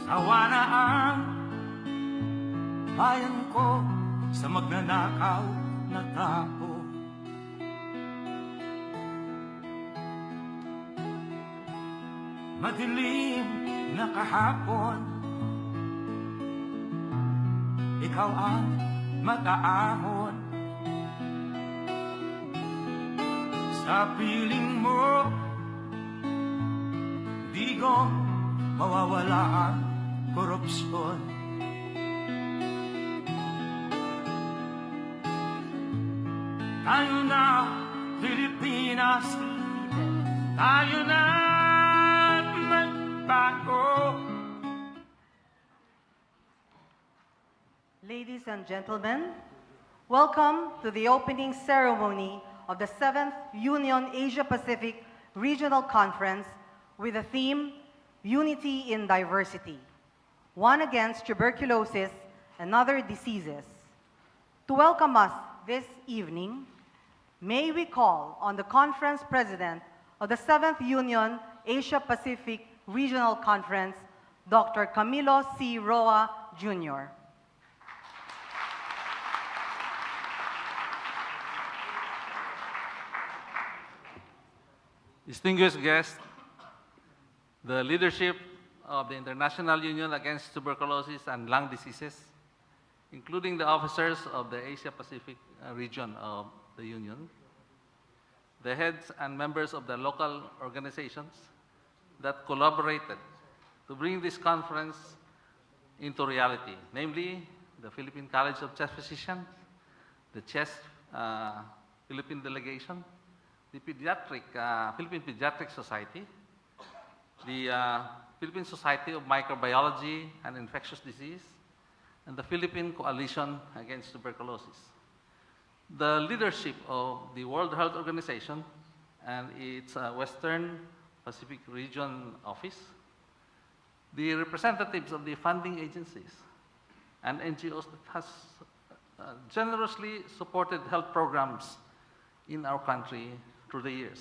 Speaker 7: sawa na ang bayan ko sa magnanakaw na tao. Madilim na kahapon, ikaw ang mag-aahon. Sa piling mo, di ko mawawala ang korupsyon. Tayo na, Pilipinas, tayo na magbago.
Speaker 8: Ladies and gentlemen, welcome to the opening ceremony of the 7th Union Asia-Pacific Regional Conference with the theme Unity in Diversity, one against tuberculosis and other diseases. To welcome us this evening, may we call on the conference president of the 7th Union Asia-Pacific Regional Conference, Dr. Camilo C. Roa, Jr.
Speaker 9: Distinguished guests, the leadership of the International Union Against Tuberculosis and Lung Diseases, including the officers of the Asia-Pacific region of the Union, the heads and members of the local organizations that collaborated to bring this conference into reality, namely the Philippine College of Chest Physicians, the Chest Philippine Delegation, the Philippine Pediatric Society, the Philippine Society of Microbiology and Infectious Disease, and the Philippine Coalition Against Tuberculosis. The leadership of the World Health Organization and its Western Pacific Region Office, the representatives of the funding agencies and NGOs that has generously supported health programs in our country through the years.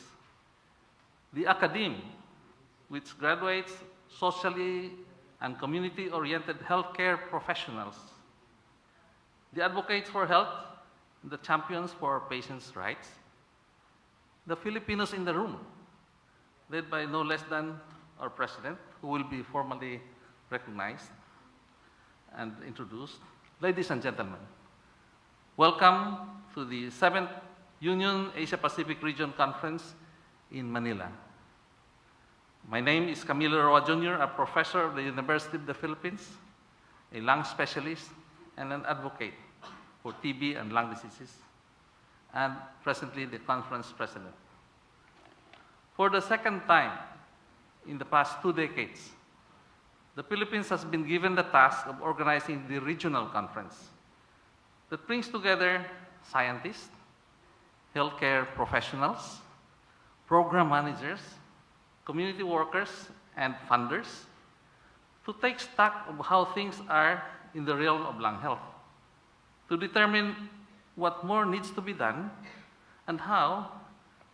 Speaker 9: The academe, which graduates socially and community-oriented healthcare professionals. The advocates for health, the champions for patients' rights. The Filipinos in the room, led by no less than our president, who will be formally recognized and introduced. Ladies and gentlemen, welcome to the 7th Union Asia-Pacific Region Conference in Manila. My name is Camilo Roa Jr., a professor of the University of the Philippines, a lung specialist, and an advocate for TB and lung diseases, and presently the conference president. For the second time in the past 2 decades, the Philippines has been given the task of organizing the regional conference that brings together scientists, healthcare professionals, program managers, community workers, and funders to take stock of how things are in the realm of lung health, to determine what more needs to be done and how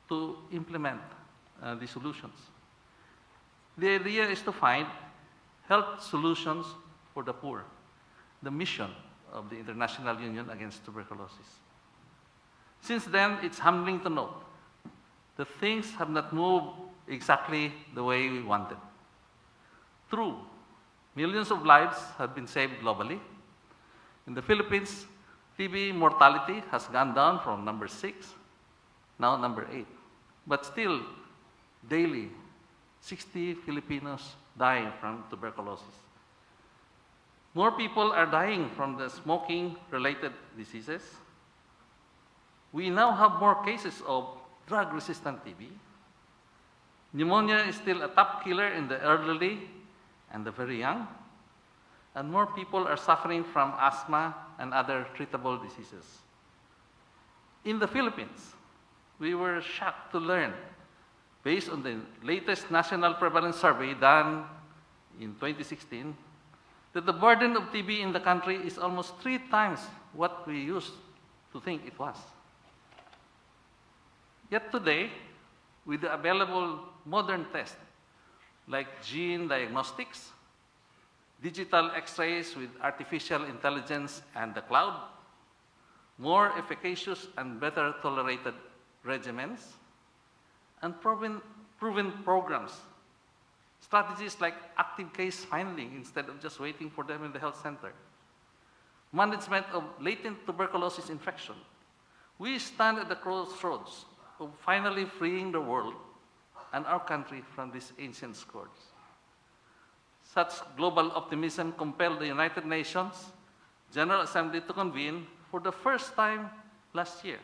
Speaker 9: to implement the solutions. The idea is to find health solutions for the poor, the mission of the International Union Against Tuberculosis. Since then, it's humbling to note that things have not moved exactly the way we wanted. True, millions of lives have been saved globally. In the Philippines, TB mortality has gone down from number 6, now number 8. But still, daily, 60 Filipinos die from tuberculosis. More people are dying from the smoking-related diseases. We now have more cases of drug-resistant TB. Pneumonia is still a top killer in the elderly and the very young, and more people are suffering from asthma and other treatable diseases. In the Philippines, we were shocked to learn, based on the latest national prevalence survey done in 2016, that the burden of TB in the country is almost 3 times what we used to think it was. Yet today, with the available modern tests like gene diagnostics, digital X-rays with artificial intelligence and the cloud, more efficacious and better tolerated regimens, and proven programs, strategies like active case finding instead of just waiting for them in the health center, management of latent tuberculosis infection. We stand at the crossroads of finally freeing the world and our country from these ancient scourge. Such global optimism compelled the United Nations General Assembly to convene for the first time last year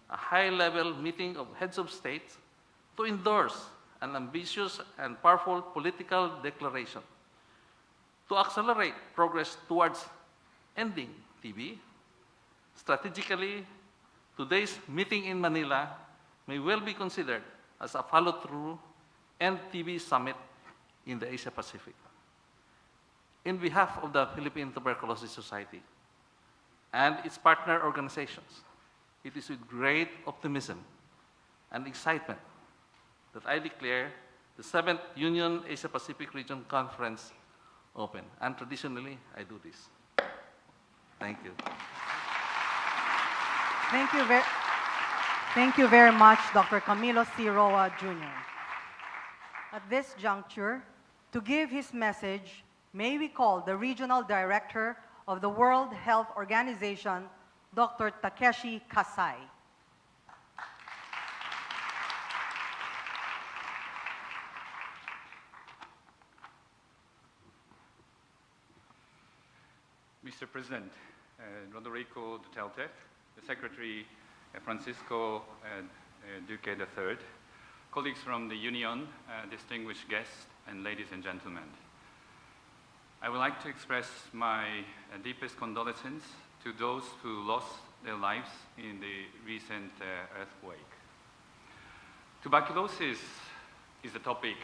Speaker 9: a high-level meeting of heads of states to endorse an ambitious and powerful political declaration to accelerate progress towards ending TB. Strategically, today's meeting in Manila may well be considered as a follow-through End TB Summit in the Asia-Pacific. In behalf of the Philippine Tuberculosis Society and its partner organizations, it is with great optimism and excitement that I declare the 7th Union Asia-Pacific Region Conference open. And traditionally, I do this. Thank you.
Speaker 8: Thank you very much, Dr. Camilo C. Roa, Jr. At this juncture, to give his message, may we call the Regional Director of the World Health Organization, Dr. Takeshi Kasai.
Speaker 10: Mr. President, Rodrigo Duterte, the Secretary Francisco Duque III, colleagues from the Union, distinguished guests, and ladies and gentlemen. I would like to express my deepest condolences to those who lost their lives in the recent earthquake. Tuberculosis is a topic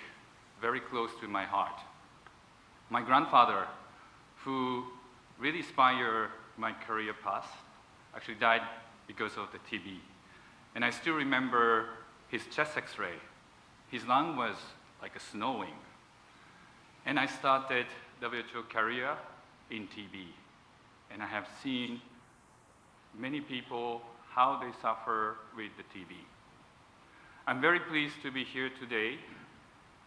Speaker 10: very close to my heart. My grandfather, who really inspired my career path, actually died because of the TB. And I still remember his chest x-ray. His lung was like a snowing. And I started WHO career in TB. And I have seen many people, how they suffer with the TB. I'm very pleased to be here today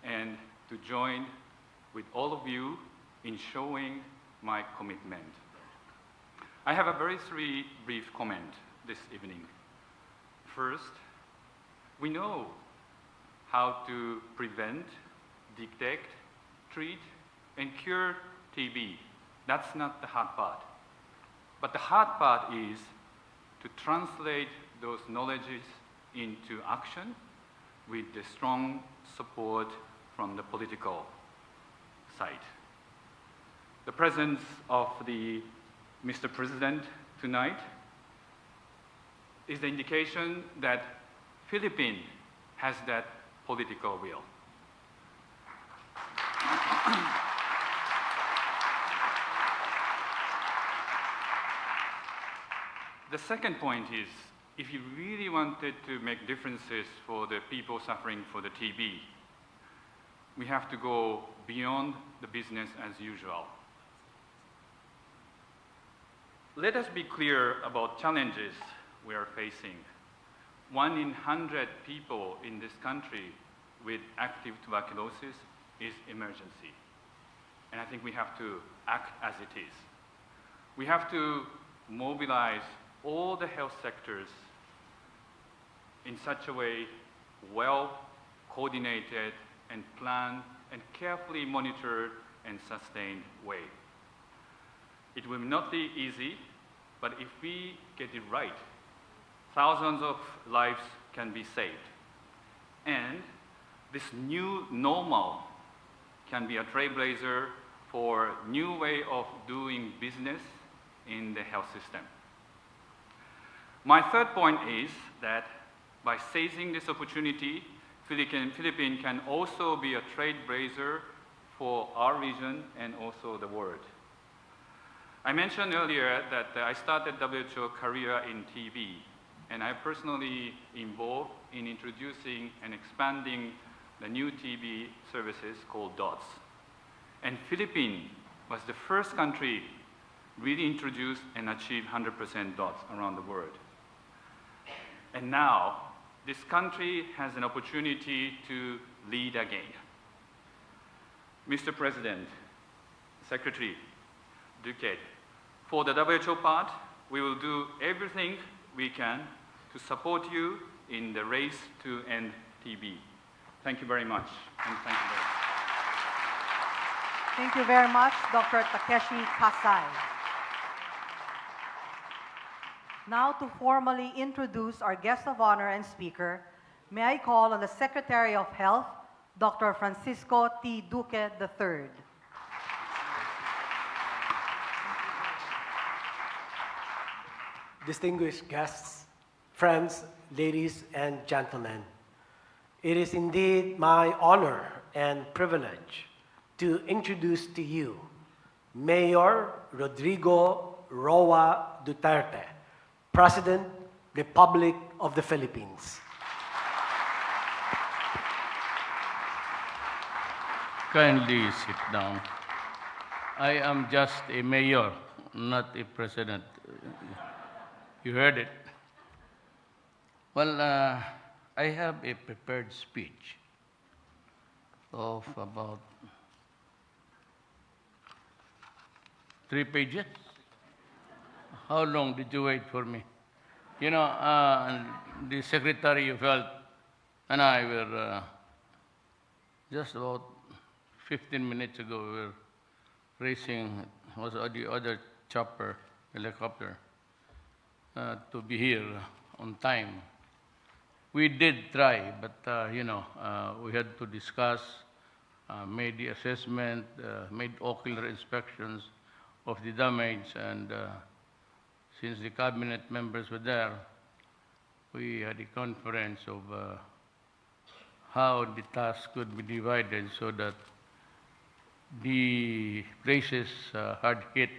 Speaker 10: and to join with all of you in showing my commitment. I have a very three brief comment this evening. First, we know how to prevent, detect, treat, and cure TB. That's not the hard part. But the hard part is to translate those knowledges into action with the strong support from the political side. The presence of the Mr. President tonight is the indication that Philippines has that political will. The second point is, if you really wanted to make differences for the people suffering for the TB, we have to go beyond the business as usual. Let us be clear about challenges we are facing. 1 in 100 people in this country with active tuberculosis is emergency. And I think we have to act as it is. We have to mobilize all the health sectors in such a way, well coordinated and planned and carefully monitored and sustained way. It will not be easy, but if we get it right, thousands of lives can be saved. And this new normal can be a trailblazer for a new way of doing business in the health system. My third point is that by seizing this opportunity, Philippines can also be a trailblazer for our region and also the world. I mentioned earlier that I started WHO career in TB, and I personally involved in introducing and expanding the new TB services called DOTS. And Philippines was the first country really introduced and achieved 100% DOTS around the world. And now, this country has an opportunity to lead again. Mr. President, Secretary Duque, for the WHO part, we will do everything we can to support you in the race to end TB. Thank you very much, and thank you very much.
Speaker 8: Thank you very much, Dr. Takeshi Pasay. Now to formally introduce our guest of honor and speaker, may I call on the Secretary of Health, Dr. Francisco T. Duque III.
Speaker 11: Distinguished guests, friends, ladies and gentlemen, it is indeed my honor and privilege to introduce to you Mayor Rodrigo Roa Duterte, President, Republic of the Philippines.
Speaker 1: Kindly sit down. I am just a mayor, not a president. You heard it. Well, I have a prepared speech of about 3 pages. How long did you wait for me? You know, the Secretary of Health and I were just about 15 minutes ago, we were raising the other chopper, helicopter, to be here on time. We did try, but we had to discuss, made the assessment, made ocular inspections of the damage, and since the cabinet members were there, we had a conference of how the task could be divided so that the places hard hit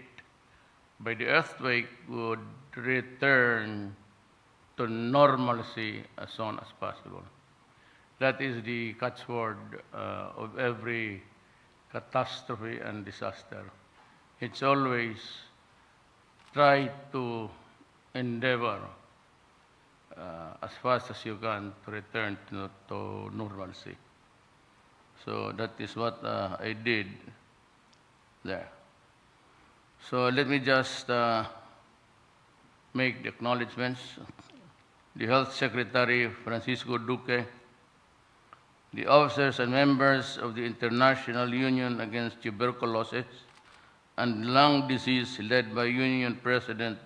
Speaker 1: by the earthquake would return to normalcy as soon as possible. That is the catchword of every catastrophe and disaster. It's always try to endeavor as fast as you can to return to normalcy. So that is what I did there. So let me just make the acknowledgements. The Health Secretary, Francisco Duque, the officers and members of the International Union Against Tuberculosis and Lung Disease, led by Union President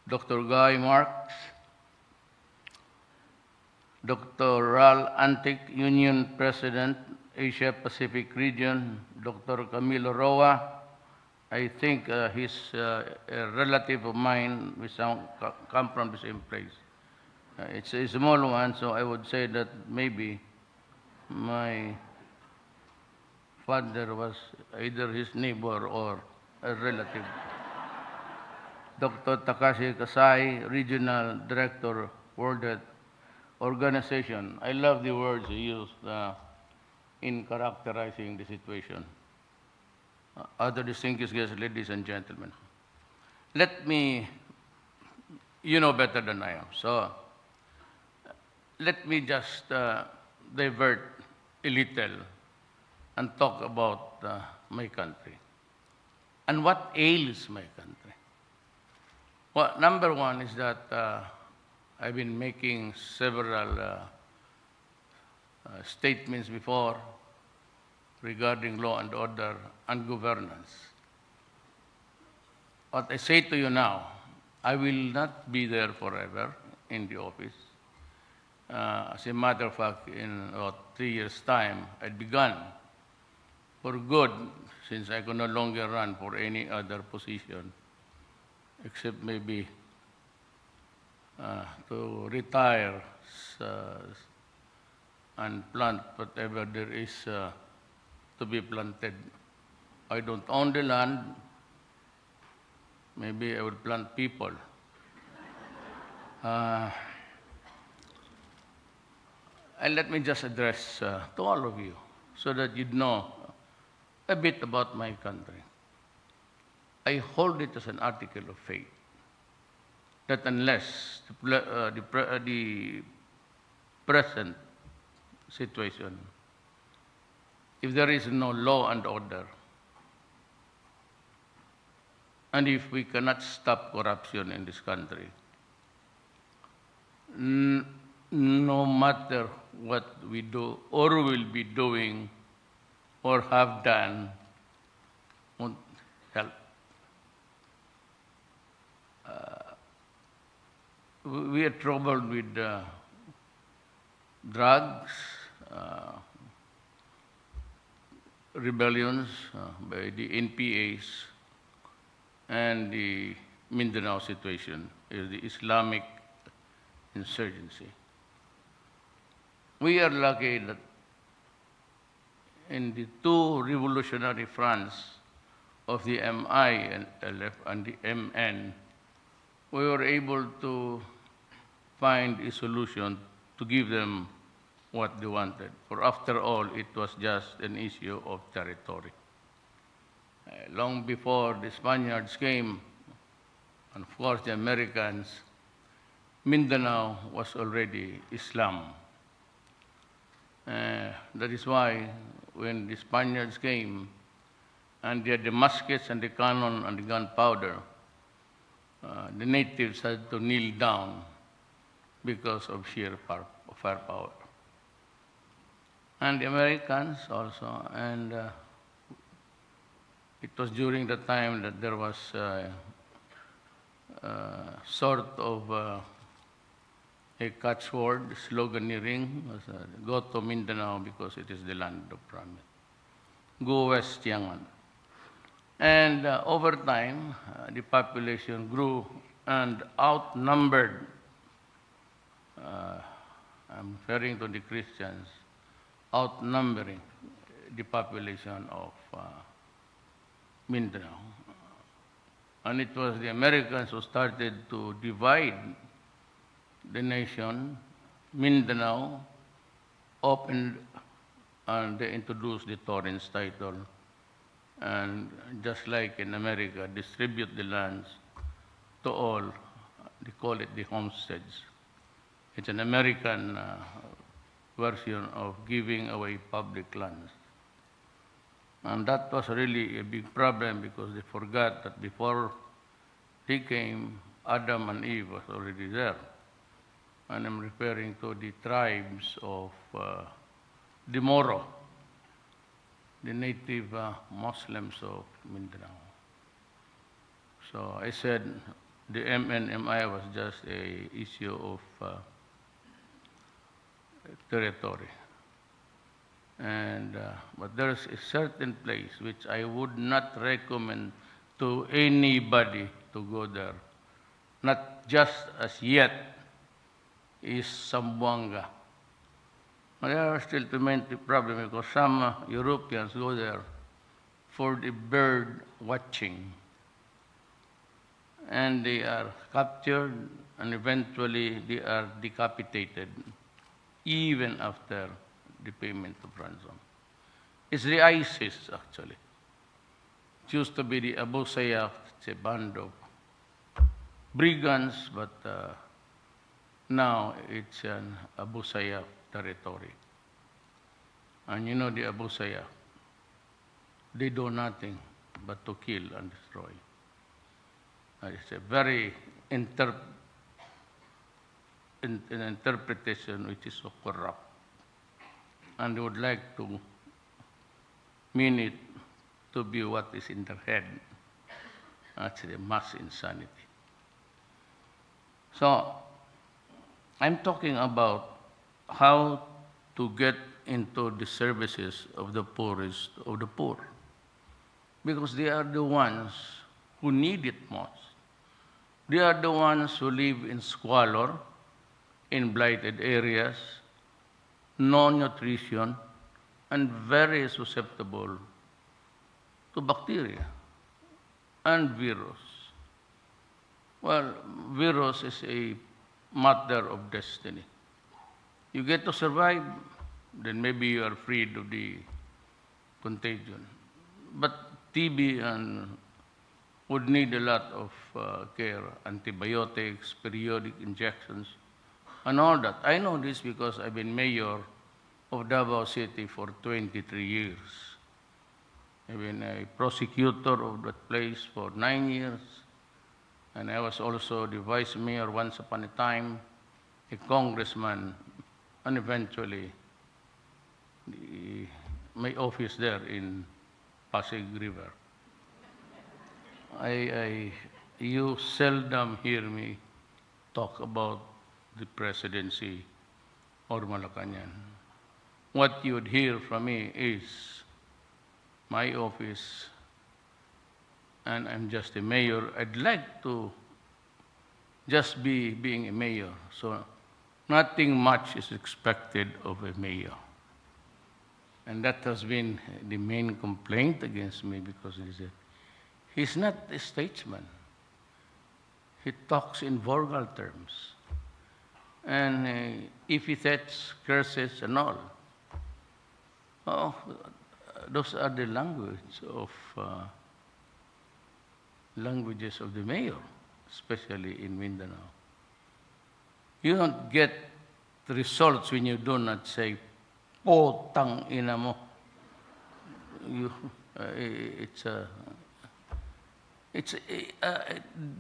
Speaker 1: Dr. Guy Marks, Dr. Ral Antic, Union President, Asia Pacific Region, Dr. Camilo Roa. I think he's a relative of mine. We come from the same place. It's a small one, so I would say that maybe my father was either his neighbor or a relative. Dr. Takashi Kasai, Regional Director, World Health Organization. I love the words he used in characterizing the situation. Other distinguished guests, ladies and gentlemen. Let me, you know better than I am, so let me just divert a little and talk about my country and what ails my country. Well, number one is that I've been making several statements before regarding law and order and governance. What I say to you now, I will not be there forever in the office. As a matter of fact, in about 3 years' time, I'd begun for good, since I could no longer run for any other position, except maybe to retire and plant whatever there is to be planted. I don't own the land. Maybe I would plant people. And let me just address to all of you so that you'd know a bit about my country. I hold it as an article of faith that unless the present situation, if there is no law and order, and if we cannot stop corruption in this country, no matter what we do or will be doing or have done, won't help. We are troubled with drugs, rebellions by the NPAs, and the Mindanao situation is the Islamic insurgency. We are lucky that in the two revolutionary fronts of the MI and LF and the MN, we were able to find a solution to give them what they wanted. For after all, it was just an issue of territory. Long before the Spaniards came, and of course the Americans, Mindanao was already Islam. That is why when the Spaniards came and they had the muskets and the cannon and the gunpowder, the natives had to kneel down because of sheer firepower. And the Americans also, and It was during the time that there was sort of a catchword, sloganeering, was, go to Mindanao because it is the land of promise. Go west, Yangon. And over time, the population grew and outnumbered, I'm referring to the Christians, outnumbering the population of Mindanao. And it was the Americans who started to divide the nation. Mindanao opened and they introduced the Torrens title. And just like in America, distribute the lands to all. They call it the homesteads. It's an American version of giving away public lands. And that was really a big problem because they forgot that before he came, Adam and Eve was already there. And I'm referring to the tribes of the Moro, the native Muslims of Mindanao. So I said the MNMI was just an issue of territory. And, but there's a certain place which I would not recommend to anybody to go there, not just as yet, is Zamboanga. There are still tremendous problems because some Europeans go there for the bird watching. And they are captured and eventually they are decapitated even after the payment of ransom. It's the ISIS, actually. It used to be the Abu Sayyaf, it's a band of brigands, but now it's an Abu Sayyaf territory. And you know the Abu Sayyaf, they do nothing but to kill and destroy. It's a very an interpretation which is so corrupt. And they would like to mean it to be what is in their head. Actually, mass insanity. So, I'm talking about how to get into the services of the poorest of the poor. Because they are the ones who need it most. They are the ones who live in squalor, in blighted areas, no nutrition, and very susceptible to bacteria and virus. Well, virus is a matter of destiny. You get to survive, then maybe you are freed of the contagion. But TB would need a lot of care, antibiotics, periodic injections, and all that. I know this because I've been mayor of Davao City for 23 years. I've been a prosecutor of that place for 9 years, and I was also the vice mayor once upon a time, a congressman, and eventually my office there in Pasay River. You seldom hear me talk about the presidency or Malacanang. What you would hear from me is my office, and I'm just a mayor. I'd like to just be being a mayor, so nothing much is expected of a mayor. And that has been the main complaint against me because he's not a statesman. He talks in vulgar terms. And epithets, curses, and all. Oh, those are the languages of the mayor, especially in Mindanao. You don't get the results when you do not say, "Potang ina mo."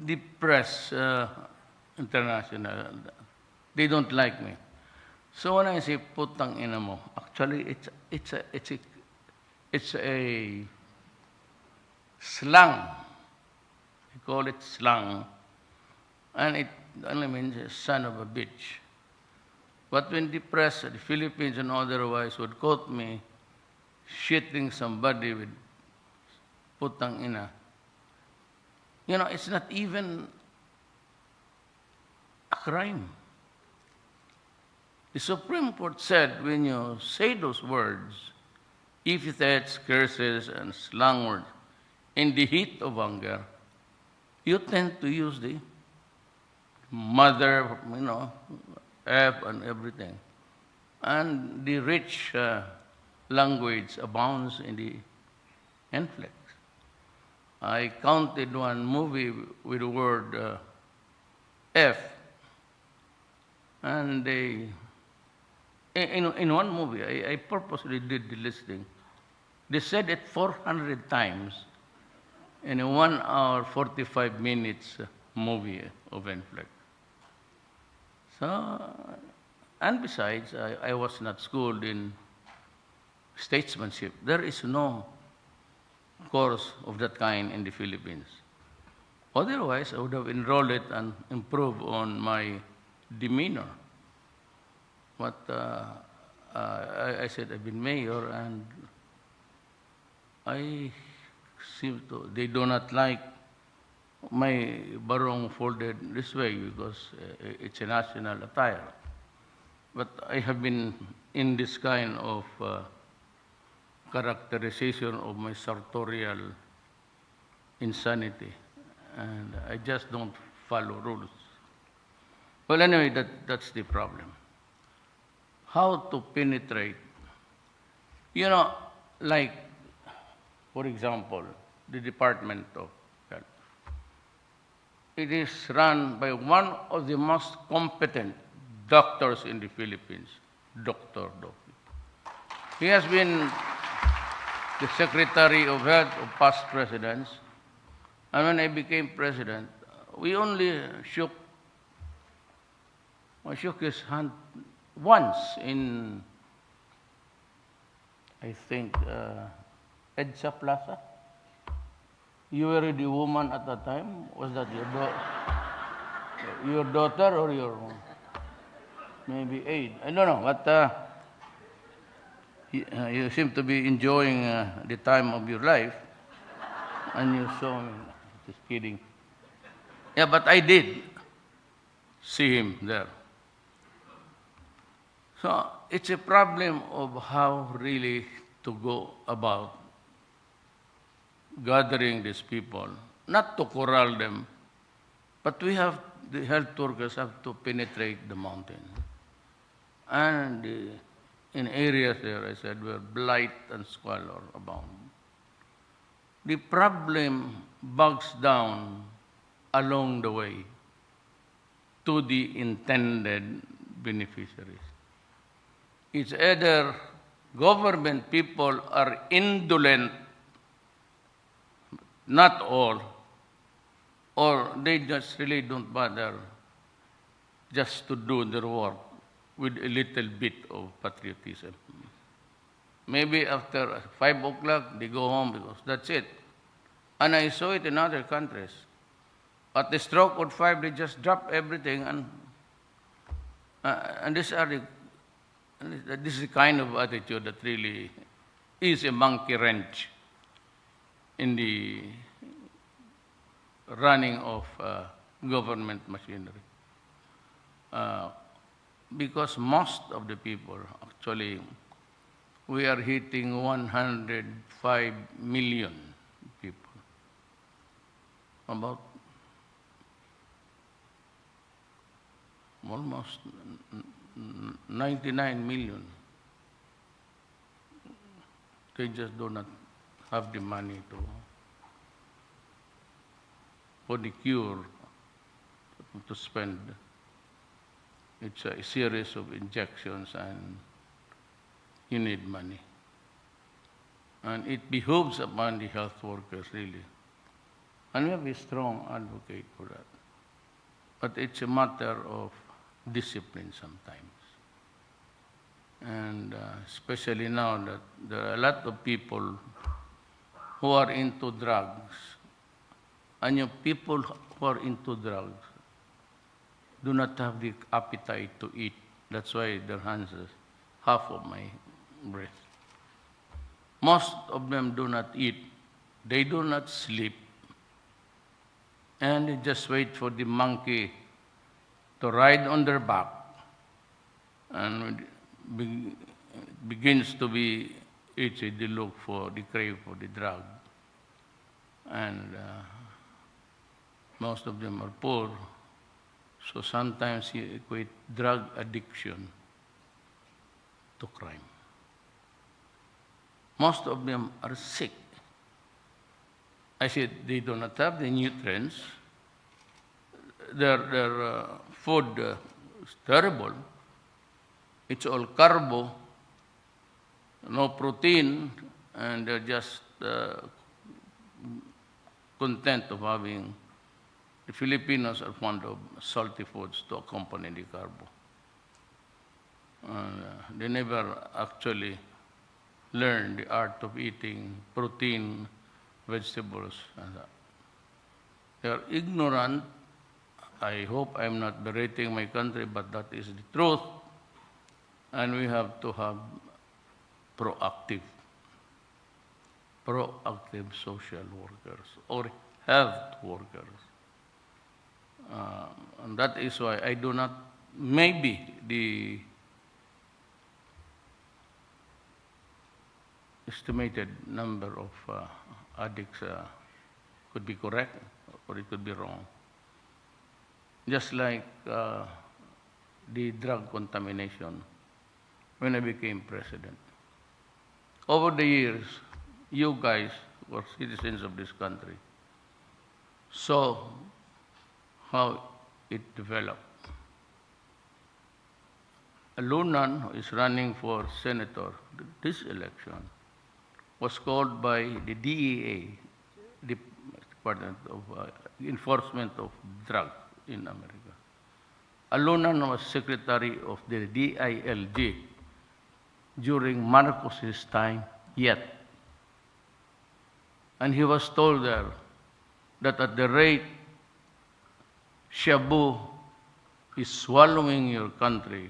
Speaker 1: The press international, they don't like me. So when I say "putang ina mo," actually it's a slang. We call it slang. And it only means son of a bitch. But when the press, the Philippines and otherwise would quote me shitting somebody with putang ina, you know, it's not even a crime. The Supreme Court said when you say those words, epithets, curses, and slang words in the heat of anger, you tend to use the mother, you know, F and everything. And the rich language abounds in the inflex. I counted one movie with the word F, and they, in one movie, I purposely did the listing. They said it 400 times in a 1 hour, 45 minutes movie of inflex. So, and besides, I was not schooled in statesmanship. There is no course of that kind in the Philippines. Otherwise, I would have enrolled it and improved on my demeanor. But I said I've been mayor, and I seem to, they do not like my barong folded this way because it's a national attire. But I have been in this kind of characterization of my sartorial insanity, and I just don't follow rules. Well, anyway, that's the problem. How to penetrate? You know, like, for example, the Department of Health. It is run by one of the most competent doctors in the Philippines, Dr. Doki. He has been the Secretary of Health of past presidents, and when I became president, we only shook his hand once in, I think, EDSA Plaza. You were the woman at that time. Was that your daughter or your maybe aide? I don't know, but you seem to be enjoying the time of your life, and you saw me. Just kidding. Yeah, but I did see him there. So it's a problem of how really to go about gathering these people, not to corral them, but the health workers have to penetrate the mountain. And in areas there, I said, where blight and squalor abound. The problem bogs down along the way to the intended beneficiaries. It's either government people are indolent, not all, or they just really don't bother just to do their work with a little bit of patriotism. Maybe after 5 o'clock, they go home because that's it. And I saw it in other countries. At the stroke of 5, they just drop everything, and this is the kind of attitude that really is a monkey wrench in the running of government machinery. Because most of the people, actually, we are hitting 105 million people. About almost 99 million. They just do not have the money for the cure to spend. It's a series of injections, and you need money. And it behooves upon the health workers, really. And we have a strong advocate for that. But it's a matter of discipline sometimes. And especially now that there are a lot of people who are into drugs, and your people who are into drugs do not have the appetite to eat. That's why their hands is half of my breath. Most of them do not eat. They do not sleep. And they just wait for the monkey to ride on their back. And begins to be itchy, they look for, the crave for the drug. And most of them are poor. So sometimes you equate drug addiction to crime. Most of them are sick. I said they do not have the nutrients. Their food is terrible. It's all carbo, no protein, and they're just content of having. The Filipinos are fond of salty foods to accompany the carbo. They never actually learn the art of eating protein, vegetables. They are ignorant. I hope I'm not berating my country, but that is the truth. And we have to have proactive social workers or health workers. And that is why I do not, maybe the estimated number of addicts could be correct or it could be wrong. Just like the drug contamination when I became president. Over the years, you guys were citizens of this country, saw how it developed. Alunan, who is running for senator this election, was called by the DEA, the Department of Enforcement of Drugs in America. Alunan was secretary of the DILG during Marcos's time yet. And he was told there that at the rate Shabu is swallowing your country,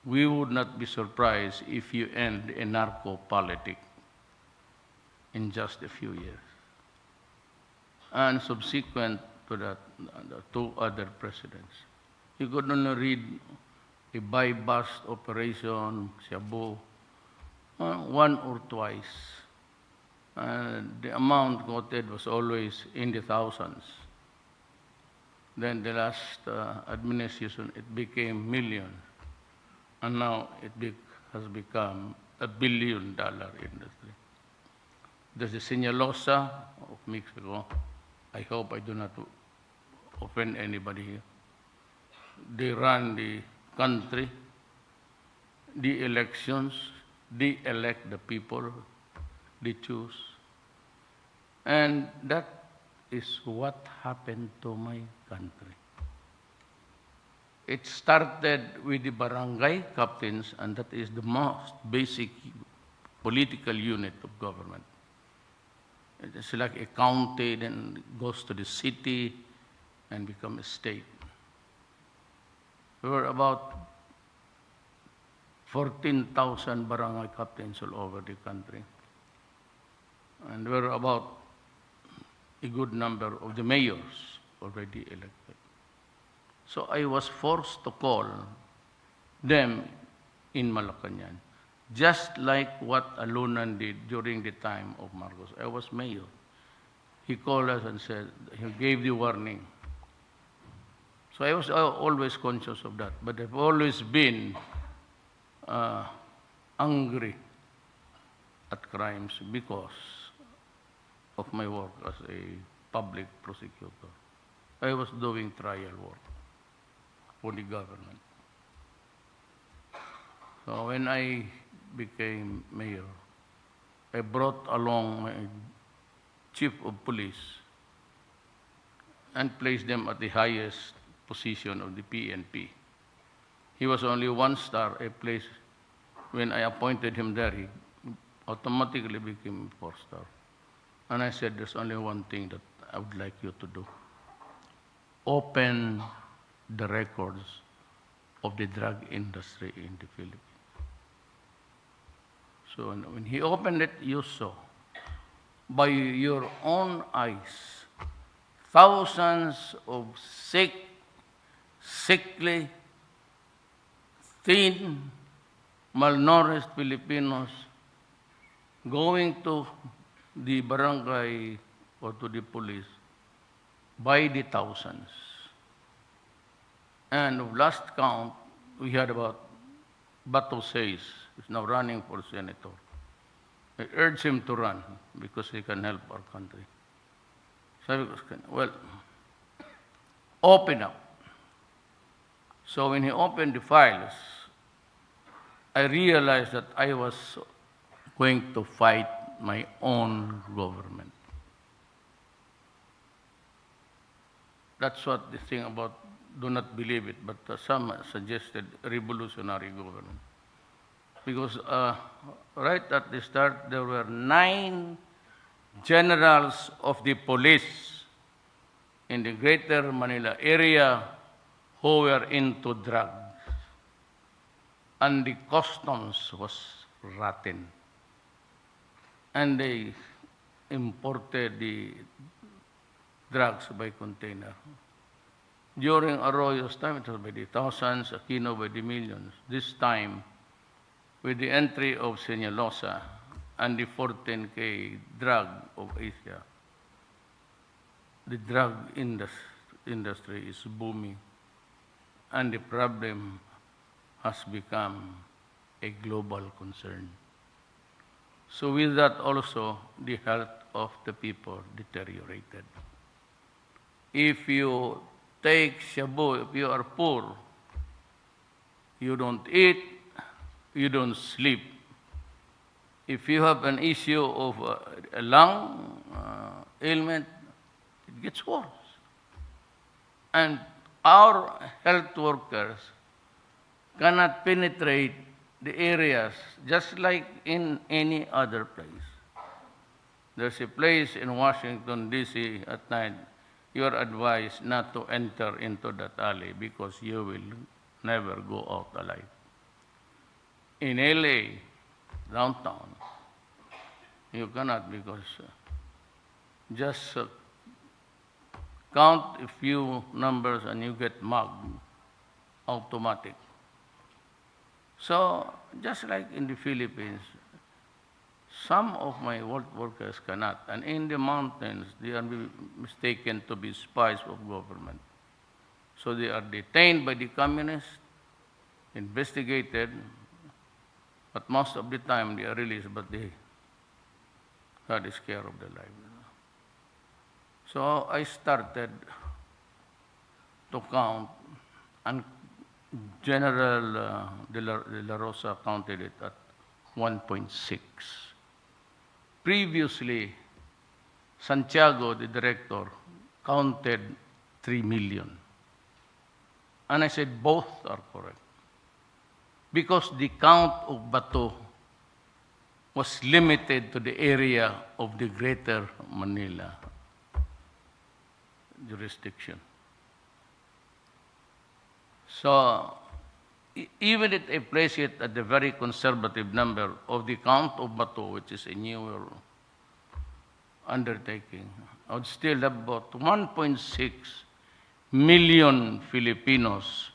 Speaker 1: we would not be surprised if you end a narco-politic in just a few years. And subsequent to that, the two other presidents. You could only read a buy-bust operation, Shabu, one or twice. The amount quoted was always in the thousands. Then the last administration, it became millions. And now it has become $1 billion industry. There's the Sinalosa of Mexico. I hope I do not offend anybody here. They run the country, the elections, they elect the people, they choose. And that is what happened to my country. It started with the barangay captains, and that is the most basic political unit of government. It's like a county, then it goes to the city and become a state. There were about 14,000 barangay captains all over the country. And there were about a good number of the mayors already elected. So I was forced to call them in Malacanang, just like what Alunan did during the time of Marcos. I was mayor. He called us and said, he gave the warning. So I was always conscious of that, but I've always been angry at crimes because of my work as a public prosecutor. I was doing trial work for the government. So when I became mayor, I brought along my chief of police and placed them at the highest position of the PNP. He was only 1 star. I placed, when I appointed him there, he automatically became a 4-star. And I said, there's only one thing that I would like you to do. Open the records of the drug industry in the Philippines. So when he opened it, you saw by your own eyes thousands of sickly, thin, malnourished Filipinos going to the barangay or to the police by the thousands. And last count, we had about Bato Says, who's now running for senator. I urged him to run because he can help our country. So well, open up. So when he opened the files, I realized that I was going to fight my own government. That's what the thing about, do not believe it, but some suggested revolutionary government. Because right at the start, there were 9 generals of the police in the greater Manila area who were into drugs. And the customs was rotten. And they imported the drugs by container. During Arroyo's time, it was by the thousands, Aquino by the millions. This time, with the entry of Señalosa and the 14K drug of Asia, the drug industry is booming, and the problem has become a global concern. So with that also, the health of the people deteriorated. If you take shabu, if you are poor, you don't eat, you don't sleep. If you have an issue of a lung ailment, it gets worse. And our health workers cannot penetrate the areas just like in any other place. There's a place in Washington, D.C. at night, you are advised not to enter into that alley because you will never go out alive. In L.A., downtown, you cannot because just count a few numbers and you get mugged, automatic. So, just like in the Philippines, some of my workers cannot. And in the mountains, they are mistaken to be spies of government. So they are detained by the communists, investigated, but most of the time they are released, but they God is care of their life. So I started to count, and General De La Rosa counted it at 1.6. Previously, Santiago, the director, counted 3 million. And I said both are correct. Because the count of Bato was limited to the area of the greater Manila jurisdiction. So, even if I place it at the very conservative number of the count of Bato, which is a newer undertaking, I would still have about 1.6 million Filipinos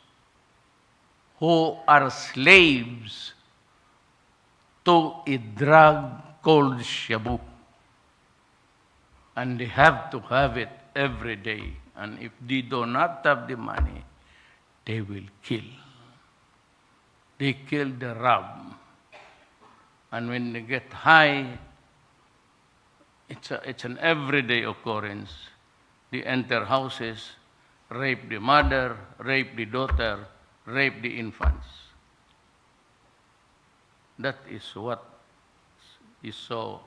Speaker 1: who are slaves to a drug called shabu. And they have to have it every day. And if they do not have the money, they will kill. They kill the rab. And when they get high, it's an everyday occurrence. They enter houses, rape the mother, rape the daughter, rape the infants. That is what is so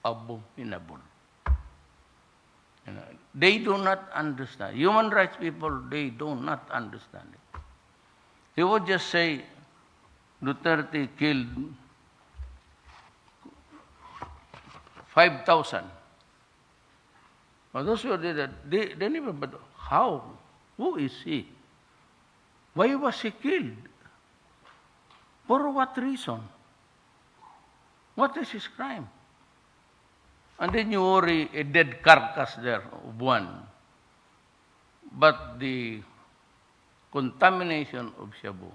Speaker 1: abominable. They do not understand. Human rights people, they do not understand it. They would just say, Duterte killed 5,000. Now, those who did that, they never, but how? Who is he? Why was he killed? For what reason? What is his crime? And then you worry a dead carcass there of one. But the contamination of Shabu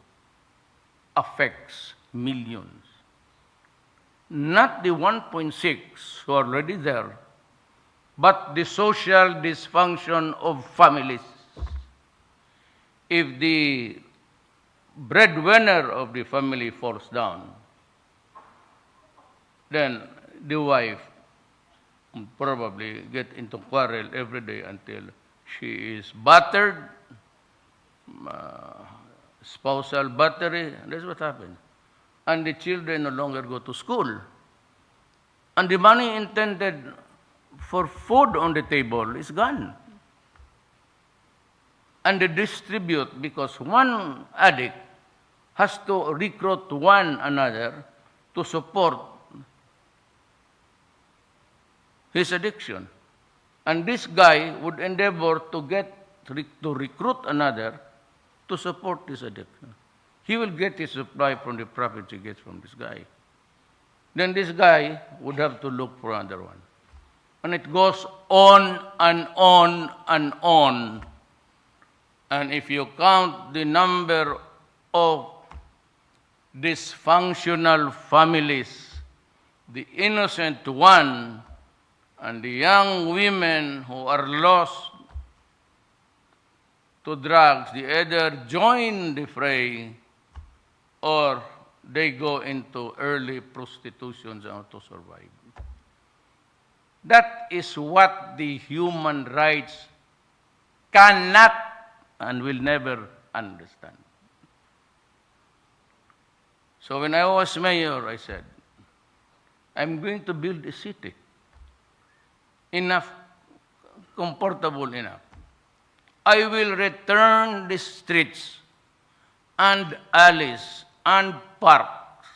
Speaker 1: affects millions. Not the 1.6 who are already there, but the social dysfunction of families. If the breadwinner of the family falls down, then the wife will probably get into quarrel every day until she is battered, spousal battery, and that's what happens. And the children no longer go to school. And the money intended for food on the table is gone. And they distribute because one addict has to recruit one another to support his addiction. And this guy would endeavor to recruit another to support his addiction. He will get his supply from the profits he gets from this guy. Then this guy would have to look for another one. And it goes on and on and on. And if you count the number of dysfunctional families, the innocent one, and the young women who are lost to drugs, they either join the fray or they go into early prostitution to survive. That is what the human rights cannot and will never understand. So when I was mayor, I said, I'm going to build a city enough, comfortable enough. I will return the streets and alleys and parks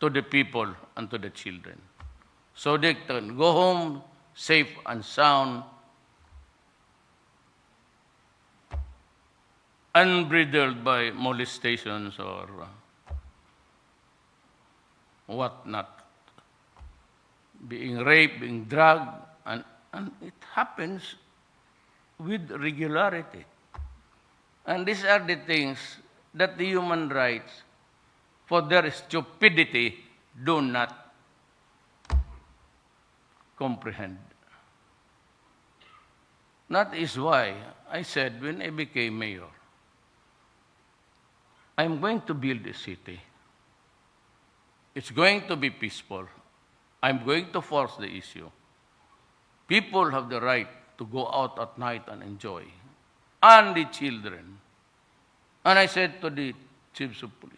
Speaker 1: to the people and to the children, so they can go home safe and sound, unbridled by molestations or whatnot, being raped, being drugged, and it happens with regularity. And these are the things that the human rights, for their stupidity, do not comprehend. That is why I said when I became mayor, I'm going to build a city. It's going to be peaceful. I'm going to force the issue. People have the right to go out at night and enjoy, and the children. And I said to the chiefs of police,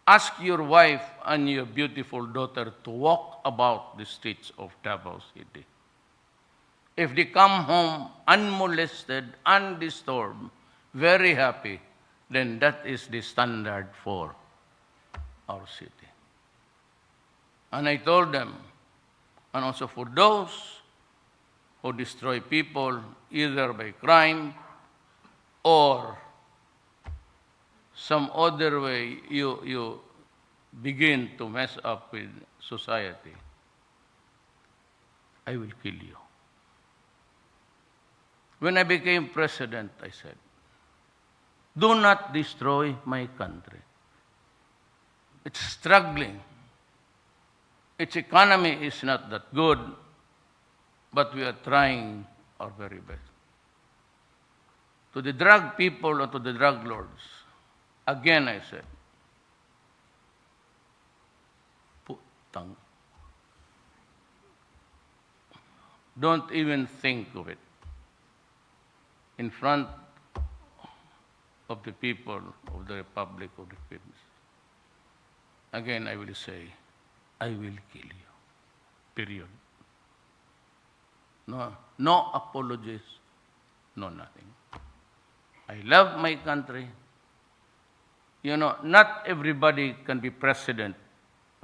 Speaker 1: ask your wife and your beautiful daughter to walk about the streets of Davao City. If they come home unmolested, undisturbed, very happy, then that is the standard for our city. And I told them, and also for those who destroy people either by crime or some other way you begin to mess up with society, I will kill you. When I became president, I said, do not destroy my country. It's struggling. Its economy is not that good, but we are trying our very best. To the drug people or to the drug lords, again I said, putang. Don't even think of it. In front of the people of the Republic of the Philippines. Again, I will say, I will kill you. Period. No apologies, no nothing. I love my country. You know, not everybody can be president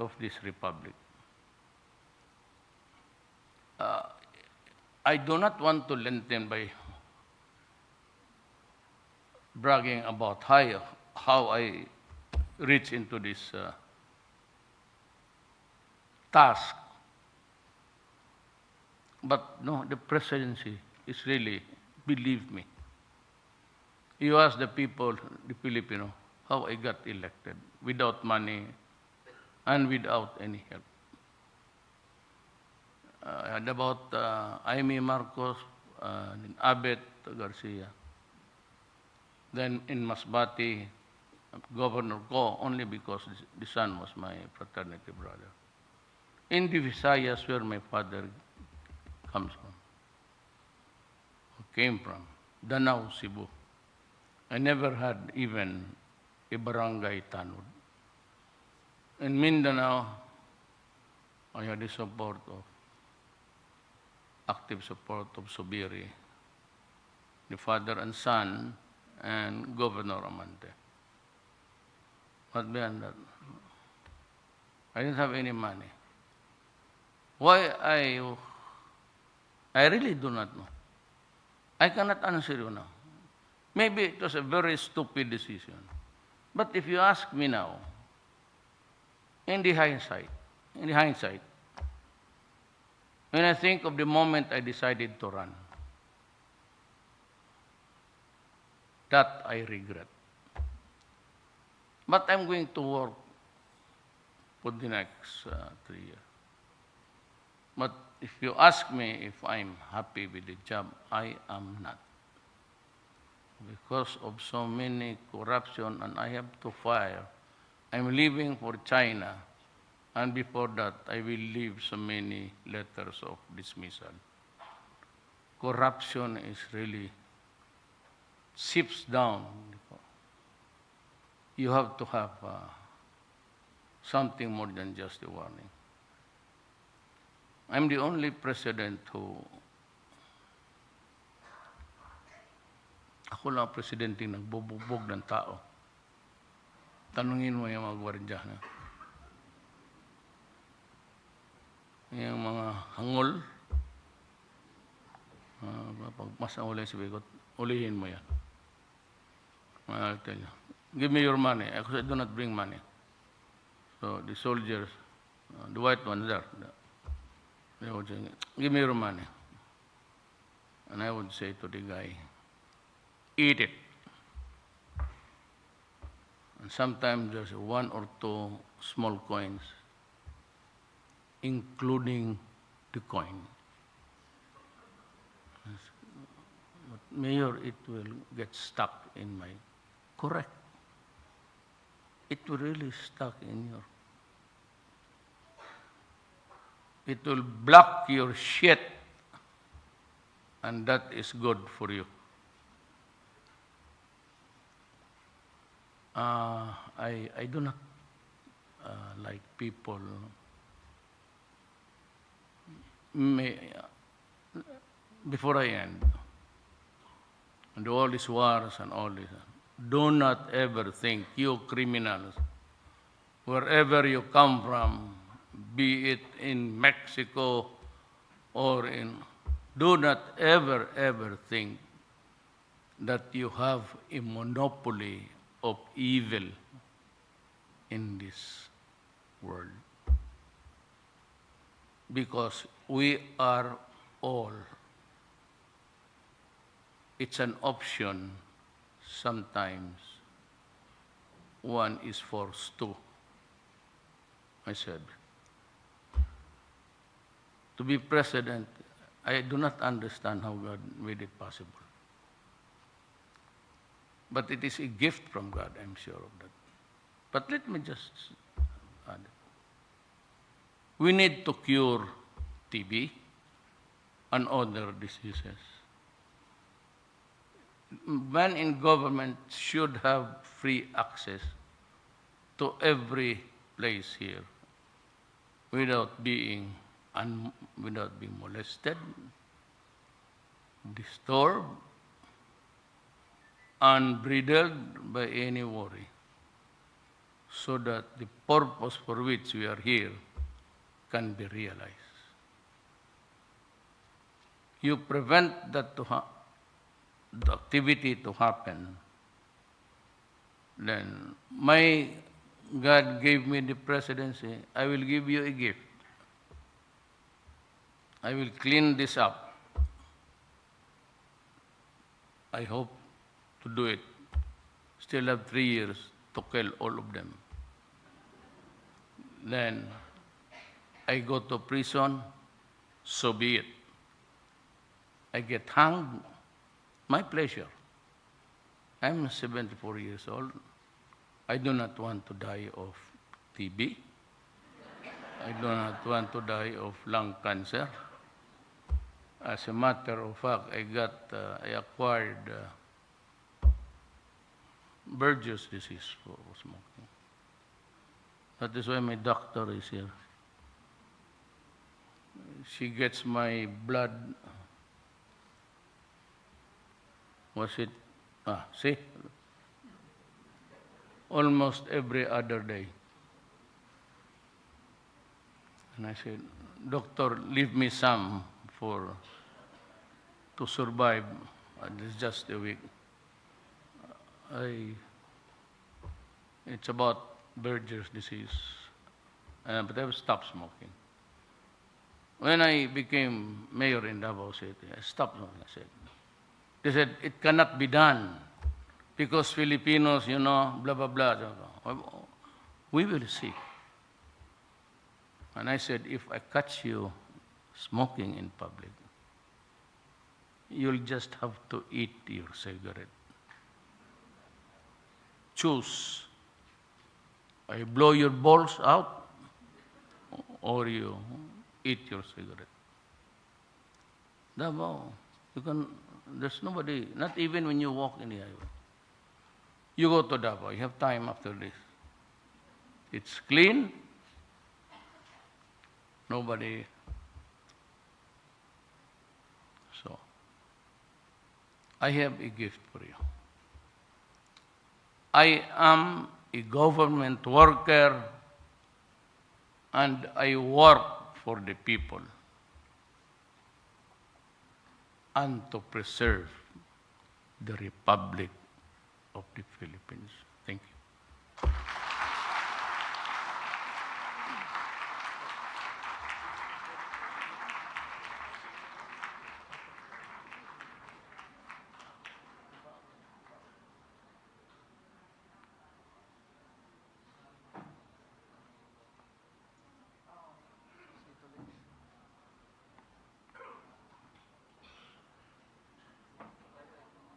Speaker 1: of this republic. I do not want to lengthen by bragging about how I reach into this task. But no, the presidency is really, believe me. You ask the people, the Filipino, how I got elected without money and without any help. I had about Aimee Marcos, Abet Garcia. Then in Masbate, Governor Ko, only because the son was my fraternity brother. In the Visayas, where my father comes from, or came from, Danau, Cebu. I never had even a barangay tanod. In Mindanao, I had the support of, active support of Subiri, the father and son, and Governor Amante. But beyond that, I didn't have any money. Why I really do not know. I cannot answer you now. Maybe it was a very stupid decision. But if you ask me now, in the hindsight, when I think of the moment I decided to run, that I regret. But I'm going to work for the next 3 years. But if you ask me if I'm happy with the job, I am not. Because of so many corruption, and I have to fire. I'm leaving for China, and before that, I will leave so many letters of dismissal. Corruption is really seeps down. You have to have something more than just a warning. I'm the only president who, ako lang presidente nagbubugbog ng tao. Tanungin mo yung mga gwardya na. Yung mga hangol, pag mas ang uli si Bigot, ulihin mo yan. I'll tell you, give me your money. Because I do not bring money. So the soldiers, the white ones there, they would say, give me your money. And I would say to the guy, eat it. And sometimes there's 1 or 2 small coins, including the coin. But Mayor, it will get stuck in my, correct. It will really stuck in your, it will block your shit, and that is good for you. I do not like people before I end, and all these wars and all this, do not ever think, you criminals, wherever you come from, be it in Mexico or in, do not ever think that you have a monopoly of evil in this world. Because we are all, it's an option, sometimes one is forced to. I said, to be president, I do not understand how God made it possible. But it is a gift from God, I'm sure of that. But let me just add. We need to cure TB and other diseases. Man in government should have free access to every place here without being molested, disturbed, unbridled by any worry, so that the purpose for which we are here can be realized. you prevent that the activity to happen, then my God gave me the presidency. I will give you a gift. I will clean this up. I hope to do it. Still have 3 years to kill all of them. Then I go to prison, so be it. I get hanged, my pleasure. I'm 74 years old. I do not want to die of TB. I do not want to die of lung cancer. As a matter of fact, I acquired Burgess disease for smoking. That is why my doctor is here. She gets my blood. Was it? See? Almost every other day. And I said, Doctor, leave me some to survive. It's just a week. It's about Burgess disease. But I've stopped smoking. When I became mayor in Davao City, I stopped smoking. They said, it cannot be done because Filipinos, blah, blah, blah. We will see. And I said, if I catch you smoking in public, you'll just have to eat your cigarette. Choose. I blow your balls out or you eat your cigarette. Davao, there's nobody, not even when you walk in the highway. You go to Davao, you have time after this. It's clean. Nobody. So, I have a gift for you. I am a government worker and I work for the people and to preserve the Republic of the Philippines. Thank you.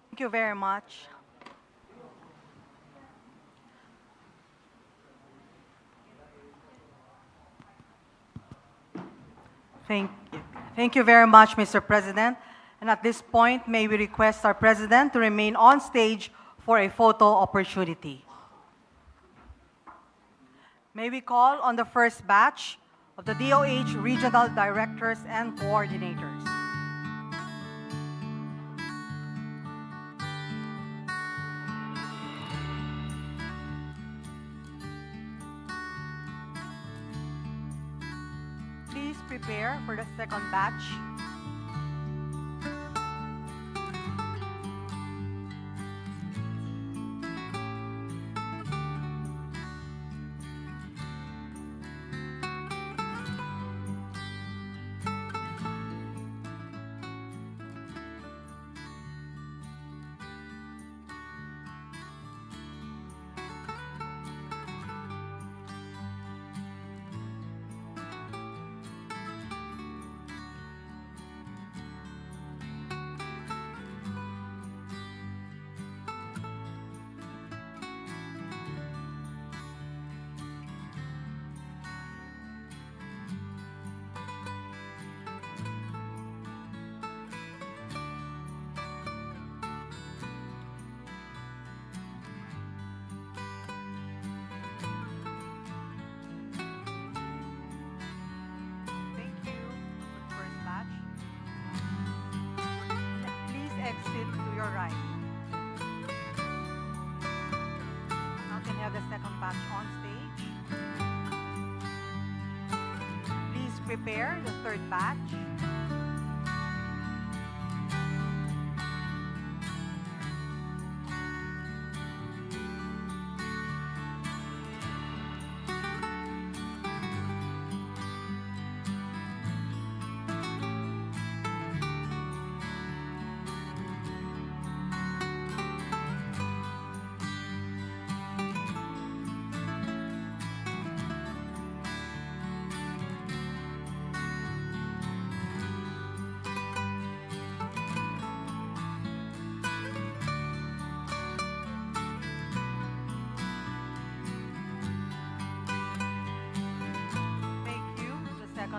Speaker 8: Thank you very much. Thank you very much, Mr. President. And at this point, may we request our President to remain on stage for a photo opportunity. May we call on the first batch of the DOH regional directors and coordinators. Please prepare for the second batch. Exit to your right. Now can you have the second batch on stage? Please prepare the third batch.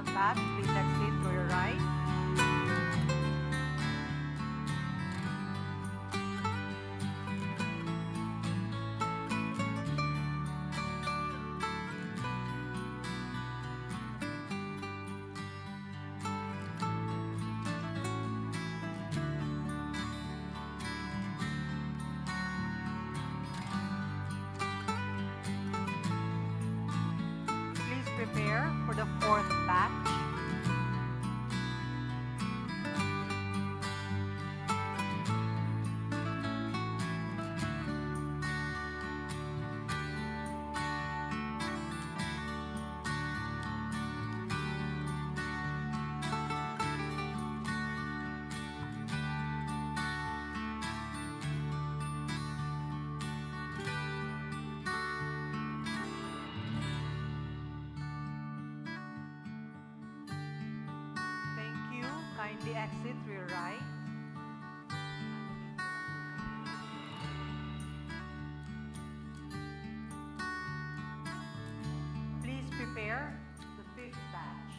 Speaker 8: fourth batch, please exit to your right. Please prepare for the fourth batch. Thank you. Kindly exit to your right. Please prepare the fifth batch.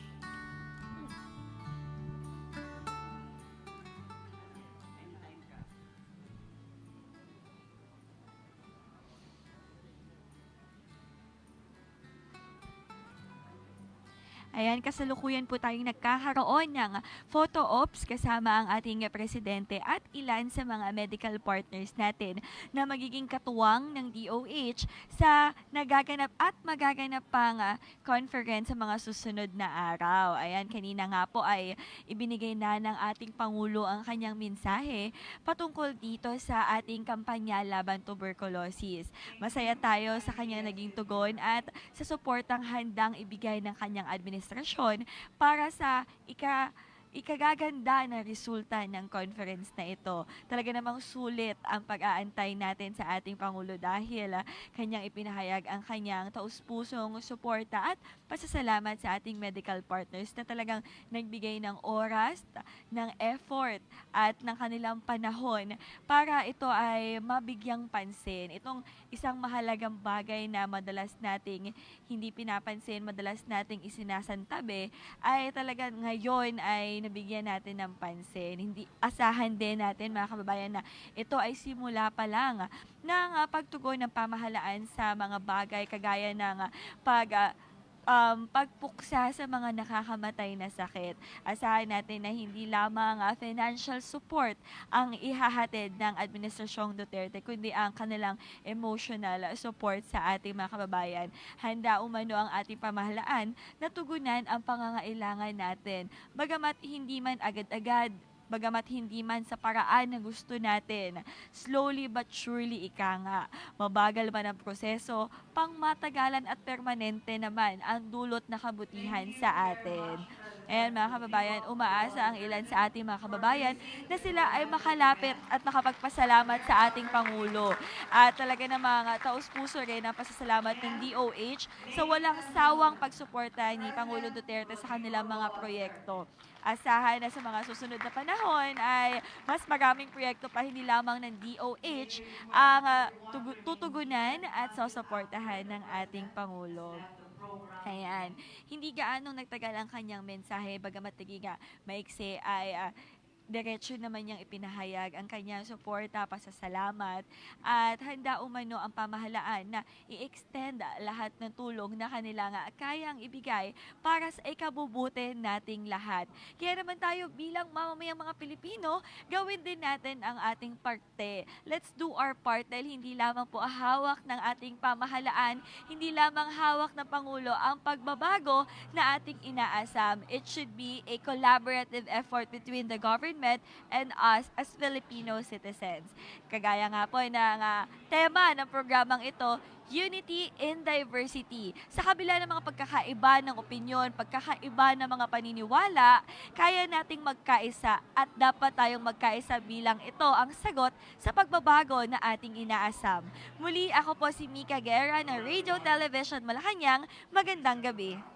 Speaker 2: Ayan, kasalukuyan po tayong nagkakaroon ng photo ops kasama ang ating presidente at ilan sa mga medical partners natin na magiging katuwang ng DOH sa nagaganap at magaganap pang conference sa mga susunod na araw. Ayan, kanina nga po ay ibinigay na ng ating Pangulo ang kanyang mensahe patungkol dito sa ating kampanya laban tuberculosis. Masaya tayo sa kanyang naging tugon at sa suportang handang ibigay ng kanyang administrasyon para sa ikagaganda na resulta ng conference na ito. Talaga namang sulit ang pag-aantay natin sa ating Pangulo dahil kanyang ipinahayag ang kanyang taus-pusong suporta at pasasalamat sa ating medical partners na talagang nagbigay ng oras, ng effort at ng kanilang panahon para ito ay mabigyang pansin. Itong isang mahalagang bagay na madalas nating hindi pinapansin, madalas nating isinasantabi ay talagang ngayon ay nabigyan natin ng pansin. Hindi asahan din natin mga kababayan na ito ay simula pa lang ng pagtugon ng pamahalaan sa mga bagay kagaya ng pagpuksa sa mga nakakamatay na sakit. Asahan natin na hindi lamang financial support ang ihahatid ng Administrasyong Duterte, kundi ang kanilang emotional support sa ating mga kababayan. Handa umano ang ating pamahalaan na tugunan ang pangangailangan natin. Bagamat hindi man agad-agad, bagamat hindi man sa paraan na gusto natin, slowly but surely ika nga. Mabagal man ang proseso, pangmatagalan at permanente naman ang dulot na kabutihan sa atin. Ayan mga kababayan, umaasa ang ilan sa ating mga kababayan na sila ay makalapit at makapagpasalamat sa ating Pangulo. At talaga namang taus-puso rin ang pasasalamat ng DOH sa walang sawang pagsuporta ni Pangulo Duterte sa kanilang mga proyekto. Asahan na sa mga susunod na panahon ay mas maraming proyekto pa hindi lamang ng DOH ang tutugunan at susuportahan ng ating Pangulo. Ayan. Hindi gaanong nagtagal ang kanyang mensahe, bagamat naging maiksi ay diretso naman niyang ipinahayag ang kanyang suporta, pasasalamat at handa umano ang pamahalaan na i-extend lahat ng tulong na kanila nga kayang ibigay para sa ikabubuti nating lahat. Kaya naman tayo bilang mamamayang mga Pilipino, gawin din natin ang ating parte. Let's do our part dahil hindi lamang po hawak ng ating pamahalaan, hindi lamang hawak ng Pangulo ang pagbabago na ating inaasam. It should be a collaborative effort between the government and us as Filipino citizens. Kagaya nga po ng tema ng programang ito, Unity in Diversity. Sa kabila ng mga pagkakaiba ng opinyon, pagkakaiba ng mga paniniwala, kaya nating magkaisa at dapat tayong magkaisa bilang ito ang sagot sa pagbabago na ating inaasam. Muli ako po si Mika Guerra ng Radio Television Malacanang. Magandang gabi.